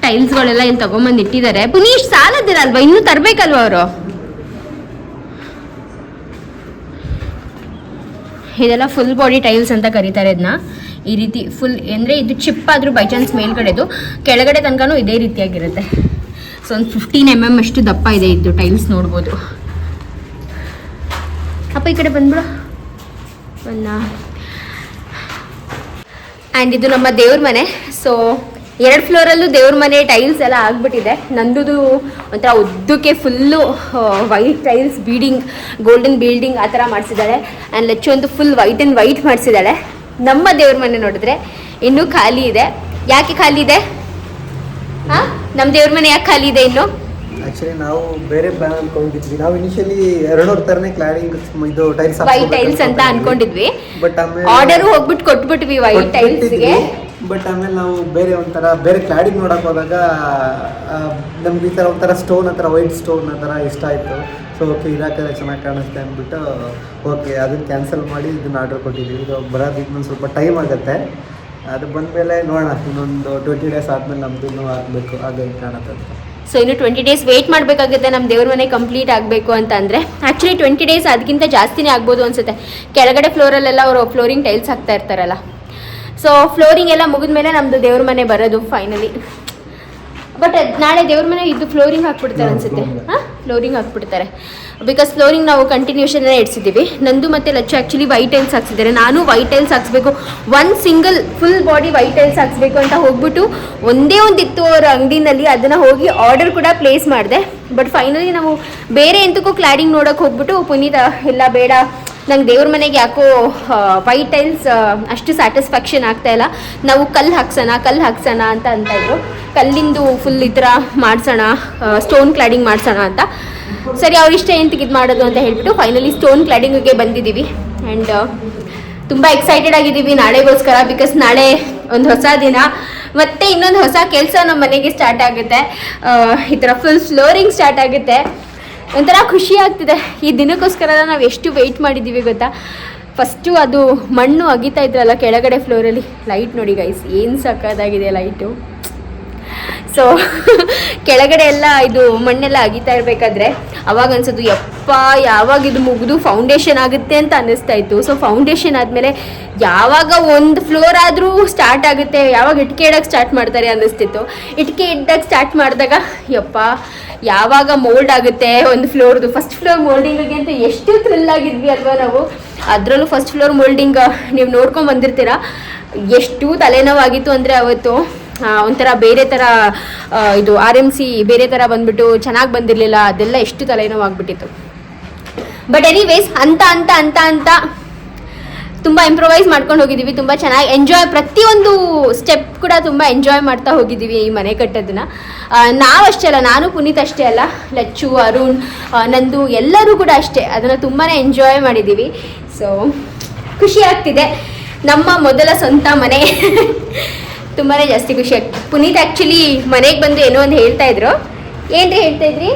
ಟೈಲ್ಸ್ಗಳೆಲ್ಲ ಇಲ್ಲಿ ತೊಗೊಂಬಂದು ಇಟ್ಟಿದ್ದಾರೆ. ಪುನಃ ಇಷ್ಟು ಸಾಲದಿರಲ್ವಾ, ಇನ್ನೂ ತರಬೇಕಲ್ವ ಅವರು? ಇದೆಲ್ಲ ಫುಲ್ ಬಾಡಿ ಟೈಲ್ಸ್ ಅಂತ ಕರೀತಾರೆ ಇದನ್ನ. ಈ ರೀತಿ ಫುಲ್ ಅಂದರೆ ಇದು ಚಿಪ್ ಆದರೂ ಬೈ ಚಾನ್ಸ್ ಮೇಲ್ಗಡೆದು, ಕೆಳಗಡೆ ತನಕನೂ ಇದೇ ರೀತಿಯಾಗಿರುತ್ತೆ. ಸೊ ಒಂದು 15 mm ಅಷ್ಟು ದಪ್ಪ ಇದೆ ಇದು ಟೈಲ್ಸ್, ನೋಡ್ಬೋದು. ಅಪ್ಪ ಈ ಕಡೆ ಬಂದ್ಬಿಡು ಆ್ಯಂಡ್ ಇದು ನಮ್ಮ ದೇವ್ರ ಮನೆ. ಸೊ 2 ಫ್ಲೋರಲ್ಲೂ ದೇವ್ರ ಮನೆ ಟೈಲ್ಸ್ ಎಲ್ಲ ಆಗಿಬಿಟ್ಟಿದೆ. ನಂದುದು ಒಂಥರ ಉದ್ದಕ್ಕೆ full white tiles, beading, golden beading ಆ ಥರ ಮಾಡಿಸಿದ್ದಾಳೆ. ಆ್ಯಂಡ್ ಲಚ್ಚು ಒಂದು ಫುಲ್ ವೈಟ್ ಆ್ಯಂಡ್ ವೈಟ್ ಮಾಡಿಸಿದ್ದಾಳೆ. ನಮ್ಮ ದೇವ್ರ ಮನೆ ನೋಡಿದ್ರೆ ಇನ್ನೂ ಖಾಲಿ ಇದೆ. ಯಾಕೆ ಖಾಲಿ ಇದೆ? ಹಾಂ, ನಮ್ಮ ದೇವ್ರ ಮನೆ ಯಾಕೆ ಖಾಲಿ ಇದೆ ಇನ್ನು? ಆಕ್ಚುಲಿ ನಾವು ಬೇರೆ ಪ್ಲಾನ್ ಅನ್ಕೊಂಡಿದ್ವಿ. ನಾವು ಇನಿಷಿಯಲಿ 200 ತರನೇ ಕ್ಲಾಡಿಂಗ್ ಇದು ಟೈಲ್ಸ್, ವೈಟ್ ಟೈಲ್ಸ್ ಅಂತ ಅನ್ಕೊಂಡಿದ್ವಿ. ಬಟ್ ಆಮೇಲೆ ಆರ್ಡರ್ ಹೋಗ್ಬಿಟ್ಟು ಕೊಟ್ಬಿಟ್ವಿ ವೈಟ್ ಟೈಲ್ಸ್ಗೆ. ಬಟ್ ಆಮೇಲೆ ನಾವು ಬೇರೆ ಕ್ಲಾಡಿಂಗ್ ನೋಡಕ್ ಹೋದಾಗ ನಮ್ಗೆ ಈ ಥರ ಒಂಥರ ಸ್ಟೋನ್, ಆ ಥರ ವೈಟ್ ಸ್ಟೋನ್ ಆ ಥರ ಇಷ್ಟ ಆಯಿತು. ಸೊ ಓಕೆ, ಇದಾಕಿದ್ರೆ ಚೆನ್ನಾಗಿ ಕಾಣಿಸುತ್ತೆ ಅಂದ್ಬಿಟ್ಟು ಓಕೆ ಅದನ್ನು ಕ್ಯಾನ್ಸಲ್ ಮಾಡಿ ಇದನ್ನ ಆರ್ಡರ್ ಕೊಟ್ಟಿದ್ದೀವಿ. ಇದು ಬರೋದು ಇನ್ನೊಂದು ಸ್ವಲ್ಪ ಟೈಮ್ ಆಗುತ್ತೆ. ಅದು ಬಂದಮೇಲೆ ನೋಡೋಣ, ಇನ್ನೊಂದು 20 days ಆದಮೇಲೆ ನಮ್ಮದು ಆಗಬೇಕು, ಹಾಗೆ ಕಾಣುತ್ತೆ ಅಂತ. ಸೊ ಇನ್ನು 20 days ವೆಯ್ಟ್ ಮಾಡಬೇಕಾಗುತ್ತೆ ನಮ್ಮ ದೇವ್ರ ಮನೆ ಕಂಪ್ಲೀಟ್ ಆಗಬೇಕು ಅಂತ ಅಂದರೆ. ಆ್ಯಕ್ಚುಲಿ 20 days ಅದಕ್ಕಿಂತ ಜಾಸ್ತಿನೇ ಆಗ್ಬೋದು ಅನಿಸುತ್ತೆ. ಕೆಳಗಡೆ ಫ್ಲೋರಲ್ಲೆಲ್ಲ ಅವರು ಫ್ಲೋರಿಂಗ್ ಟೈಲ್ಸ್ ಹಾಕ್ತಾ ಇರ್ತಾರಲ್ಲ. ಸೊ ಫ್ಲೋರಿಂಗ್ ಎಲ್ಲ ಮುಗಿದ್ಮೇಲೆ ನಮ್ಮದು ದೇವ್ರ ಮನೆ ಬರೋದು ಫೈನಲಿ. ಬಟ್ ನಾಳೆ ದೇವ್ರ ಮನೆ ಇದು ಫ್ಲೋರಿಂಗ್ ಹಾಕ್ಬಿಡ್ತಾರೆ ಅನಿಸುತ್ತೆ. ಹಾಂ, ಫ್ಲೋರಿಂಗ್ ಹಾಕ್ಬಿಡ್ತಾರೆ. ಬಿಕಾಸ್ ಫ್ಲೋರಿಂಗ್ ನಾವು ಕಂಟಿನ್ಯೂಷನ್ನೇ ಇಡ್ಸಿದ್ದೀವಿ. ನಂದು ಮತ್ತು ಲಚ್ಚು ಆ್ಯಕ್ಚುಲಿ ವೈಟ್ ಟೈಲ್ಸ್ ಹಾಕ್ಸಿದ್ದಾರೆ. ನಾನು ವೈಟ್ ಟೈಲ್ಸ್ ಹಾಕ್ಸ್ಬೇಕು, ಒಂದು single full body white tiles ಹಾಕ್ಸ್ಬೇಕು ಅಂತ ಹೋಗ್ಬಿಟ್ಟು ಒಂದೇ ಒಂದು ಇತ್ತು ಅವ್ರ ಅಂಗಡಿನಲ್ಲಿ. ಅದನ್ನು ಹೋಗಿ ಆರ್ಡರ್ ಕೂಡ ಪ್ಲೇಸ್ ಮಾಡಿದೆ. ಬಟ್ ಫೈನಲಿ ನಾವು ಬೇರೆ ಎಂತಕ್ಕೂ ಕ್ಲಾಡಿಂಗ್ ನೋಡೋಕೆ ಹೋಗ್ಬಿಟ್ಟು ಪುನೀತ ಇಲ್ಲ ಬೇಡ, ನಂಗೆ ದೇವ್ರ ಮನೆಗೆ ಯಾಕೋ ವೈಟ್ ಟೈಲ್ಸ್ ಅಷ್ಟು ಸ್ಯಾಟಿಸ್ಫ್ಯಾಕ್ಷನ್ ಆಗ್ತಾ ಇಲ್ಲ, ನಾವು ಕಲ್ಲು ಹಾಕ್ಸೋಣ ಅಂತ ಇದ್ರು. ಕಲ್ಲಿಂದು ಫುಲ್ ಈ ಥರ ಮಾಡಿಸೋಣ, ಸ್ಟೋನ್ ಕ್ಲಾಡಿಂಗ್ ಮಾಡಿಸೋಣ ಅಂತ. ಸರಿ, ಅವ್ರ ಇಷ್ಟ ಎಂತಕ್ಕೆ ಇದು ಮಾಡೋದು ಅಂತ ಹೇಳ್ಬಿಟ್ಟು ಫೈನಲಿ ಸ್ಟೋನ್ ಕ್ಲಾಡಿಂಗಿಗೆ ಬಂದಿದ್ದೀವಿ. ಆ್ಯಂಡ್ ತುಂಬ ಎಕ್ಸೈಟೆಡ್ ಆಗಿದ್ದೀವಿ ನಾಳೆಗೋಸ್ಕರ. ಬಿಕಾಸ್ ನಾಳೆ ಒಂದು ಹೊಸ ದಿನ, ಮತ್ತೆ ಇನ್ನೊಂದು ಹೊಸ ಕೆಲಸ ನಮ್ಮ ಮನೆಗೆ ಸ್ಟಾರ್ಟ್ ಆಗುತ್ತೆ. ಈ ಥರ ಫುಲ್ ಫ್ಲೋರಿಂಗ್ ಸ್ಟಾರ್ಟ್ ಆಗುತ್ತೆ. ಒಂಥರ ಖುಷಿ ಆಗ್ತಿದೆ. ಈ ದಿನಕ್ಕೋಸ್ಕರ ನಾವು ಎಷ್ಟು ವೆಯ್ಟ್ ಮಾಡಿದ್ದೀವಿ ಗೊತ್ತಾ. ಫಸ್ಟು ಅದು ಮಣ್ಣು ಅಗಿತಾ ಇದ್ರಲ್ಲ ಕೆಳಗಡೆ ಫ್ಲೋರಲ್ಲಿ, ಲೈಟ್ ನೋಡಿ ಗೈಸ್, ಏನು ಸಕ್ಕತ್ತಾಗಿದೆ ಲೈಟು. ಸೊ ಕೆಳಗಡೆ ಎಲ್ಲ ಇದು ಮಣ್ಣೆಲ್ಲ ಅಗಿತಾ ಇರಬೇಕಾದ್ರೆ ಅವಾಗ ಅನ್ಸೋದು ಯಪ್ಪ ಯಾವಾಗ ಇದು ಮುಗಿದು ಫೌಂಡೇಶನ್ ಆಗುತ್ತೆ ಅಂತ ಅನ್ನಿಸ್ತಾ ಇತ್ತು. ಸೊ ಫೌಂಡೇಶನ್ ಆದಮೇಲೆ ಯಾವಾಗ ಒಂದು ಫ್ಲೋರ್ ಆದರೂ ಸ್ಟಾರ್ಟ್ ಆಗುತ್ತೆ, ಯಾವಾಗ ಇಟ್ಕೆ ಇಡೋಕ್ಕೆ ಸ್ಟಾರ್ಟ್ ಮಾಡ್ತಾರೆ ಅನ್ನಿಸ್ತಿತ್ತು. ಇಟ್ಕೆ ಇಡ್ಡಕ್ಕೆ ಸ್ಟಾರ್ಟ್ ಮಾಡಿದಾಗ ಯಪ್ಪ ಯಾವಾಗ ಮೋಲ್ಡ್ ಆಗುತ್ತೆ ಒಂದು ಫ್ಲೋರ್ದು. ಫಸ್ಟ್ ಫ್ಲೋರ್ ಮೋಲ್ಡಿಂಗಿಗೆ ಅಂತ ಎಷ್ಟು ಥ್ರಿಲ್ ಆಗಿದ್ವಿ ಅಲ್ವಾ ನಾವು. ಅದರಲ್ಲೂ ಫಸ್ಟ್ ಫ್ಲೋರ್ ಮೋಲ್ಡಿಂಗ್ ನೀವು ನೋಡ್ಕೊಂಡು ಬಂದಿರ್ತೀರ. ಎಷ್ಟು ತಲೆನೋವಾಗಿತ್ತು ಅಂದರೆ ಅವತ್ತು ಒಂಥರ ಬೇರೆ ಥರ ಇದು RMC ಬೇರೆ ಥರ ಬಂದ್ಬಿಟ್ಟು ಚೆನ್ನಾಗಿ ಬಂದಿರಲಿಲ್ಲ. ಅದೆಲ್ಲ ಎಷ್ಟು ತಲೆನೋವಾಗ್ಬಿಟ್ಟಿತ್ತು. ಬಟ್ ಎನಿವೇಸ್ ಅಂತ ತುಂಬ ಇಂಪ್ರೊವೈಸ್ ಮಾಡ್ಕೊಂಡು ಹೋಗಿದ್ದೀವಿ. ತುಂಬ ಚೆನ್ನಾಗಿ ಎಂಜಾಯ್, ಪ್ರತಿಯೊಂದು ಸ್ಟೆಪ್ ಕೂಡ ತುಂಬ ಎಂಜಾಯ್ ಮಾಡ್ತಾ ಹೋಗಿದ್ದೀವಿ ಈ ಮನೆ ಕಟ್ಟೋದನ್ನ. ನಾವು ಅಷ್ಟೇ ಅಲ್ಲ, ನಾನು ಪುನೀತ್ ಅಷ್ಟೇ ಅಲ್ಲ, ಲಚ್ಚು, ಅರುಣ್, ನಂದು ಎಲ್ಲರೂ ಕೂಡ ಅಷ್ಟೇ ಅದನ್ನು ತುಂಬಾ ಎಂಜಾಯ್ ಮಾಡಿದ್ದೀವಿ. ಸೊ ಖುಷಿ ಆಗ್ತಿದೆ. ನಮ್ಮ ಮೊದಲ ಸ್ವಂತ ಮನೆ ತುಂಬಾ ಜಾಸ್ತಿ ಖುಷಿ ಆಗ್ತಿದೆ. ಪುನೀತ್ ಆ್ಯಕ್ಚುಲಿ ಮನೆಗೆ ಬಂದು ಏನೋ ಒಂದು ಹೇಳ್ತಾ ಇದ್ರು. ಏನ್ರಿ ಹೇಳ್ತಾ ಇದ್ರಿ?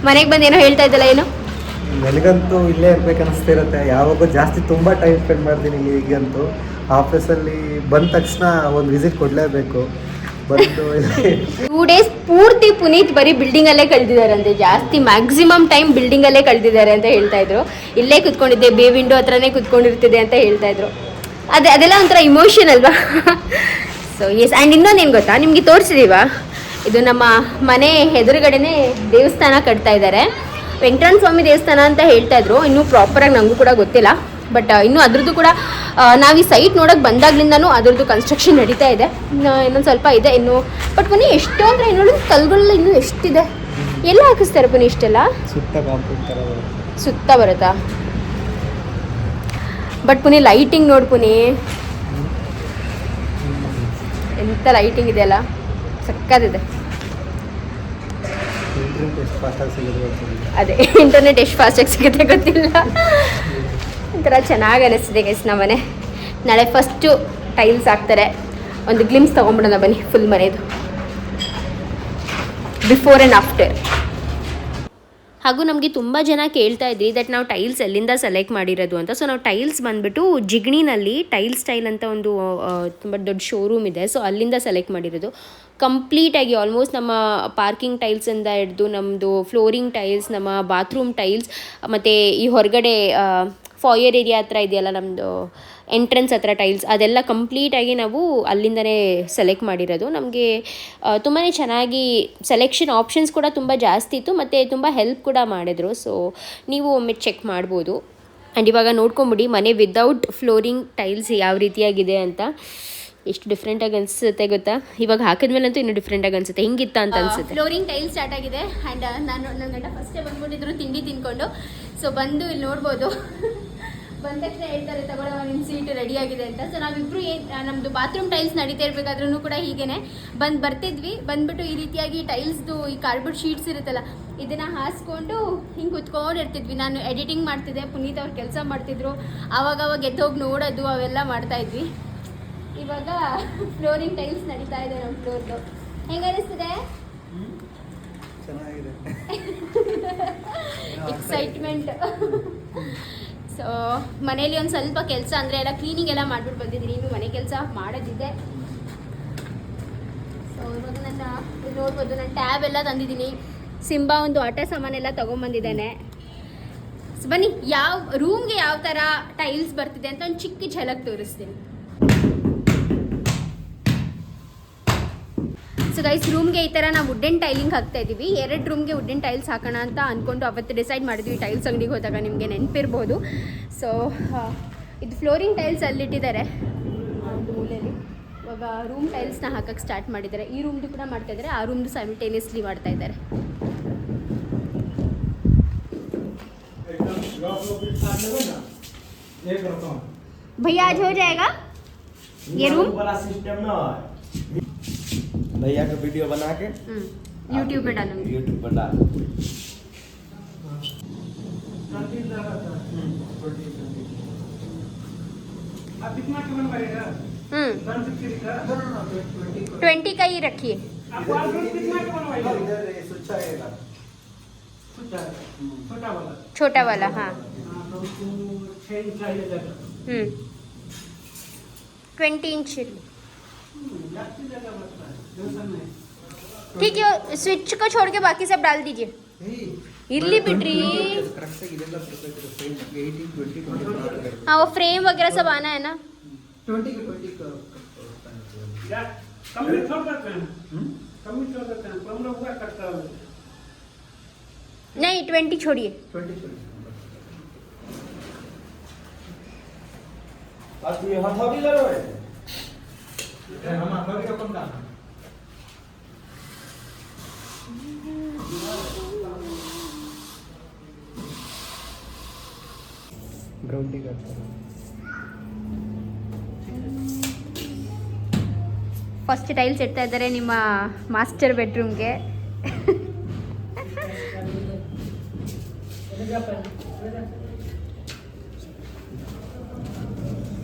ಮನೆಗೆ ಬಂದು ಏನೋ ಹೇಳ್ತಾ ಇದ್ದಲ್ಲ, ಏನು? ನನಗಂತೂ ಇಲ್ಲೇ ಇರ್ಬೇಕು ಅನಿಸ್ತಿರುತ್ತೆ. ಯಾವಾಗ ಜಾಸ್ತಿ ತುಂಬ ಟೈಮ್ ಸ್ಪೆಂಡ್ ಮಾಡ್ತೀನಿ ಈಗಂತೂ. ಆಫೀಸಲ್ಲಿ ಬಂದ ತಕ್ಷಣ ಒಂದು ವಿಸಿಟ್ ಕೊಡಲೇಬೇಕು. ಬಂದು 2 days ಪೂರ್ತಿ ಪುನೀತ್ ಬರೀ ಬಿಲ್ಡಿಂಗಲ್ಲೇ ಕಳೆದಿದ್ದಾರಂತೆ. ಜಾಸ್ತಿ ಮ್ಯಾಕ್ಸಿಮಮ್ ಟೈಮ್ ಬಿಲ್ಡಿಂಗಲ್ಲೇ ಕಳೆದಿದ್ದಾರೆ ಅಂತ ಹೇಳ್ತಾ ಇದ್ರು. ಇಲ್ಲೇ ಕುತ್ಕೊಂಡಿದ್ದೆ, ಬೇ ವಿಂಡೋ ಹತ್ರನೇ ಕುತ್ಕೊಂಡಿರ್ತಿದೆ ಅಂತ ಹೇಳ್ತಾ ಇದ್ರು. ಅದೆಲ್ಲ ಒಂಥರ ಇಮೋಷನ್ ಅಲ್ವಾ. So S. ಆ್ಯಂಡ್ ಇನ್ನೊಂದೇನು ಗೊತ್ತಾ, ನಿಮಗೆ ತೋರಿಸಿದೀವಾ, ಇದು ನಮ್ಮ ಮನೆ ಎದುರುಗಡೆನೇ ದೇವಸ್ಥಾನ ಕಟ್ತಾ ಇದ್ದಾರೆ. ವೆಂಕಟರಮಣ ಸ್ವಾಮಿ ದೇವಸ್ಥಾನ ಅಂತ ಹೇಳ್ತಾ ಇದ್ರು. ಇನ್ನೂ ಪ್ರಾಪರಾಗಿ ನನಗೂ ಕೂಡ ಗೊತ್ತಿಲ್ಲ. ಬಟ್ ಇನ್ನೂ ಅದ್ರದ್ದು ಕೂಡ ನಾವು ಈ ಸೈಟ್ ನೋಡೋಕೆ ಬಂದಾಗ್ಲಿಂದನೂ ಅದ್ರದ್ದು ಕನ್ಸ್ಟ್ರಕ್ಷನ್ ನಡೀತಾ ಇದೆ. ಇನ್ನೊಂದು ಸ್ವಲ್ಪ ಇದೆ ಇನ್ನು. ಬಟ್ ಪುನಃ ಎಷ್ಟು ಅಂದರೆ ಇನ್ನೊಂದು ಕಲ್ಗಳೆಲ್ಲ ಇನ್ನೂ ಎಷ್ಟಿದೆ. ಎಲ್ಲ ಹಾಕಿಸ್ತಾರೆ ಪುನಃ ಇಷ್ಟೆಲ್ಲ? ಸುತ್ತ ಬರುತ್ತಾ? ಬಟ್ ಪುನಃ ಲೈಟಿಂಗ್ ನೋಡಿ ಪುನಃ ಎಂಥ ಲೈಟಿಂಗ್ ಇದೆಯಲ್ಲ, ಸಕ್ಕತ್ತಿದೆ. ಎಷ್ಟು ಫಾಸ್ಟಾಗಿ ಸಿಗೋದು ಗೊತ್ತಿಲ್ಲ. ಅದೇ ಇಂಟರ್ನೆಟ್ ಎಷ್ಟು ಫಾಸ್ಟಾಗಿ ಸಿಗುತ್ತೆ ಗೊತ್ತಿಲ್ಲ. ಒಂಥರ ಚೆನ್ನಾಗಿ ಅನಿಸ್ತಿದೆ ಗೈಸ್ ನಮ್ಮನೆ. ನಾಳೆ ಫಸ್ಟು ಟೈಲ್ಸ್ ಹಾಕ್ತಾರೆ. ಒಂದು ಗ್ಲಿಮ್ಸ್ ತೊಗೊಂಬಿಡೋಣ ಬನ್ನಿ ಫುಲ್ ಮನೆಯದು, ಬಿಫೋರ್ ಆ್ಯಂಡ್ ಆಫ್ಟರ್. ಹಾಗೂ ನಮಗೆ ತುಂಬ ಜನ ಕೇಳ್ತಾ ಇದ್ರಿ ದಟ್ ನಾವು ಟೈಲ್ಸ್ ಎಲ್ಲಿಂದ ಸೆಲೆಕ್ಟ್ ಮಾಡಿರೋದು ಅಂತ. ಸೊ ನಾವು ಟೈಲ್ಸ್ ಬಂದುಬಿಟ್ಟು ಜಿಗಣಿನಲ್ಲಿ ಟೈಲ್ ಸ್ಟೈಲ್ ಅಂತ ಒಂದು ತುಂಬ ದೊಡ್ಡ ಶೋರೂಮ್ ಇದೆ. ಸೊ ಅಲ್ಲಿಂದ ಸೆಲೆಕ್ಟ್ ಮಾಡಿರೋದು. ಕಂಪ್ಲೀಟಾಗಿ ಆಲ್ಮೋಸ್ಟ್ ನಮ್ಮ ಪಾರ್ಕಿಂಗ್ ಟೈಲ್ಸಿಂದ ಹಿಡಿದು ನಮ್ಮದು ಫ್ಲೋರಿಂಗ್ ಟೈಲ್ಸ್, ನಮ್ಮ ಬಾತ್ರೂಮ್ ಟೈಲ್ಸ್, ಮತ್ತು ಈ ಹೊರಗಡೆ ಫಾಯರ್ ಏರಿಯಾ ಹತ್ರ ಇದೆಯಲ್ಲ ನಮ್ಮದು ಎಂಟ್ರೆನ್ಸ್ ಹತ್ರ ಟೈಲ್ಸ್, ಅದೆಲ್ಲ ಕಂಪ್ಲೀಟಾಗಿ ನಾವು ಅಲ್ಲಿಂದನೇ ಸೆಲೆಕ್ಟ್ ಮಾಡಿರೋದು. ನಮಗೆ ತುಂಬಾ ಚೆನ್ನಾಗಿ ಸೆಲೆಕ್ಷನ್ ಆಪ್ಷನ್ಸ್ ಕೂಡ ತುಂಬ ಜಾಸ್ತಿ ಇತ್ತು ಮತ್ತು ತುಂಬ ಹೆಲ್ಪ್ ಕೂಡ ಮಾಡಿದ್ರು. ಸೊ ನೀವು ಒಮ್ಮೆ ಚೆಕ್ ಮಾಡ್ಬೋದು. ಆ್ಯಂಡ್ ಇವಾಗ ನೋಡ್ಕೊಂಬಿಡಿ ಮನೆ ವಿದೌಟ್ ಫ್ಲೋರಿಂಗ್ ಟೈಲ್ಸ್ ಯಾವ ರೀತಿಯಾಗಿದೆ ಅಂತ. ಎಷ್ಟು ಡಿಫ್ರೆಂಟಾಗಿ ಅನಿಸುತ್ತೆ ಗೊತ್ತಾ. ಇವಾಗ ಹಾಕಿದ್ಮೇಲಂತೂ ಇನ್ನೂ ಡಿಫ್ರೆಂಟಾಗಿ ಅನಿಸುತ್ತೆ. ಹಿಂಗಿತ್ತ ಅಂತ ಅನಿಸುತ್ತೆ. ಫ್ಲೋರಿಂಗ್ ಟೈಲ್ ಸ್ಟಾರ್ಟ್ ಆಗಿದೆ. ಆ್ಯಂಡ್ ನನ್ನ ಗಂಡ ಫಸ್ಟೇ ಬಂದ್ಬಿಟ್ಟಿದ್ರು ತಿಂಡಿ ತಿನ್ಕೊಂಡು. ಸೊ ಬಂದು ಇಲ್ಲಿ ನೋಡ್ಬೋದು, ಬಂದ ತಕ್ಷಣ ಹೇಳ್ತಾರೆ ತಗೊಳ್ಳೋ ನಿಮ್ಮ ಸೀಟ್ ರೆಡಿ ಆಗಿದೆ ಅಂತ. ಸೊ ನಾವಿಬ್ರು ನಮ್ಮದು ಬಾತ್ರೂಮ್ ಟೈಲ್ಸ್ ನಡೀತಾ ಇರಬೇಕಾದ್ರೂ ಕೂಡ ಹೀಗೇ ಬರ್ತಿದ್ವಿ. ಬಂದ್ಬಿಟ್ಟು ಈ ರೀತಿಯಾಗಿ ಟೈಲ್ಸ್ದು ಈ ಕಾರ್ಡ್ಬೋರ್ಡ್ ಶೀಟ್ಸ್ ಇರುತ್ತಲ್ಲ, ಇದನ್ನು ಹಾಸ್ಕೊಂಡು ಹಿಂಗೆ ಕುತ್ಕೊಂಡಿರ್ತಿದ್ವಿ. ನಾನು ಎಡಿಟಿಂಗ್ ಮಾಡ್ತಿದ್ದೆ, ಪುನೀತ್ ಅವ್ರು ಕೆಲಸ ಮಾಡ್ತಿದ್ರು. ಆವಾಗ ಎದ್ದೋಗಿ ನೋಡೋದು ಅವೆಲ್ಲ ಮಾಡ್ತಾಯಿದ್ವಿ. ಇವಾಗ ಫ್ಲೋರಿಂಗ್ ಟೈಲ್ಸ್ ನಡೀತಾ ಇದೆ ನಮ್ಮ ಫ್ಲೋರ್ದು. ಹೆಂಗೆ ಅನಿಸ್ತಿದೆ? ಚೆನ್ನಾಗಿದೆ. ಎಕ್ಸೈಟ್ಮೆಂಟ್. ಸೊ ಮನೇಲಿ ಒಂದು ಸ್ವಲ್ಪ ಕೆಲಸ ಅಂದರೆ ಎಲ್ಲ ಕ್ಲೀನಿಂಗ್ ಎಲ್ಲ ಮಾಡಿಬಿಟ್ಟು ಬಂದಿದ್ದೀನಿ. ಇನ್ನು ಮನೆ ಕೆಲಸ ಮಾಡೋದಿದೆ. ಸೊ ಇವಾಗ ನೋಡ್ಬೋದು ನಾನು ಟ್ಯಾಬ್ ಎಲ್ಲ ತಂದಿದ್ದೀನಿ. ಸಿಂಬಾ ಒಂದು ಆಟ ಸಾಮಾನೆಲ್ಲ ತೊಗೊಂಬಂದಿದ್ದಾನೆ. ಸೊ ಬನ್ನಿ ಯಾವ ರೂಮ್ಗೆ ಯಾವ ಥರ ಟೈಲ್ಸ್ ಬರ್ತಿದೆ ಅಂತ ಒಂದು ಚಿಕ್ಕ ಝಲಕ್ ತೋರಿಸ್ತೀನಿ. ಸೊ ಗೈಸ್ ರೂಮ್ಗೆ ಈ ಥರ ನಾವು ವುಡ್ಡನ್ ಟೈಲಿಂಗ್ ಹಾಕ್ತಾ ಇದ್ದೀವಿ. 2 ರೂಮ್ಗೆ ವುಡ್ಡನ್ ಟೈಲ್ಸ್ ಹಾಕೋಣ ಅಂತ ಅಂದ್ಕೊಂಡು ಅವತ್ತು ಡಿಸೈಡ್ ಮಾಡಿದ್ವಿ. ಟೈಲ್ಸ್ ಅಂಗಡಿಗೆ ಹೋದಾಗ ನಿಮಗೆ ನೆನಪಿರ್ಬೋದು. ಸೊ ಇದು ಫ್ಲೋರಿಂಗ್ ಟೈಲ್ಸ್ ಅಲ್ಲಿಟ್ಟಿದ್ದಾರೆ ಒಂದು ಮೂಲೆಯಲ್ಲಿ. ಇವಾಗ ರೂಮ್ ಟೈಲ್ಸ್ನ ಹಾಕಕ್ಕೆ ಸ್ಟಾರ್ಟ್ ಮಾಡಿದ್ದಾರೆ. ಈ ರೂಮ್ದು ಕೂಡ ಮಾಡ್ತಾ ಇದ್ದಾರೆ, ಆ ರೂಮ್ದು ಸೈಮಲ್ಟೇನಿಯಸ್ಲಿ ಮಾಡ್ತಾ ಇದ್ದಾರೆ. भैया आज हो जाएगा ये रूम? वाला सिस्टम ना भैया का वीडियो बना के यूट्यूब पे डालूंगी. यूट्यूब पर डाल. आप कितना का बनवाएगा? 20 का ही रखिए. आप वालपेपर कितना का बनवाएगा? इधर ये सुच्चा आएगा। छोटा वाला. छोटा वाला. हाँ हाँ, तो उसको 6 इंच चाहिए जगह. 20 इंच. जाती जगह बचता है, टेंशन नहीं. ठीक है, स्विच को छोड़ के बाकी सब डाल दीजिए. इरली बिट्री. ಕರೆಕ್ಟಾಗಿ ಇದೆಲ್ಲ ಬರಬೇಕು. ಫ್ರೇಮ್ 18 20 24 हाँ वो फ्रेम वगैरह सब आना है ना. 20 के 20 का या कम में छोड़ देते हैं. कम में छोड़ देते हैं. हम लोग हुआ करता है. नहीं 20 छोड़िए. 20 आज ये हथौड़ी लगे हम हमारे अपन का ग्राउंडिंग करता है. ಫಸ್ಟ್ ಟೈಲ್ಸ್ ಇಡ್ತಾ ಇದ್ದಾರೆ ನಿಮ್ಮ ಮಾಸ್ಟರ್ ಬೆಡ್ರೂಮ್ಗೆ.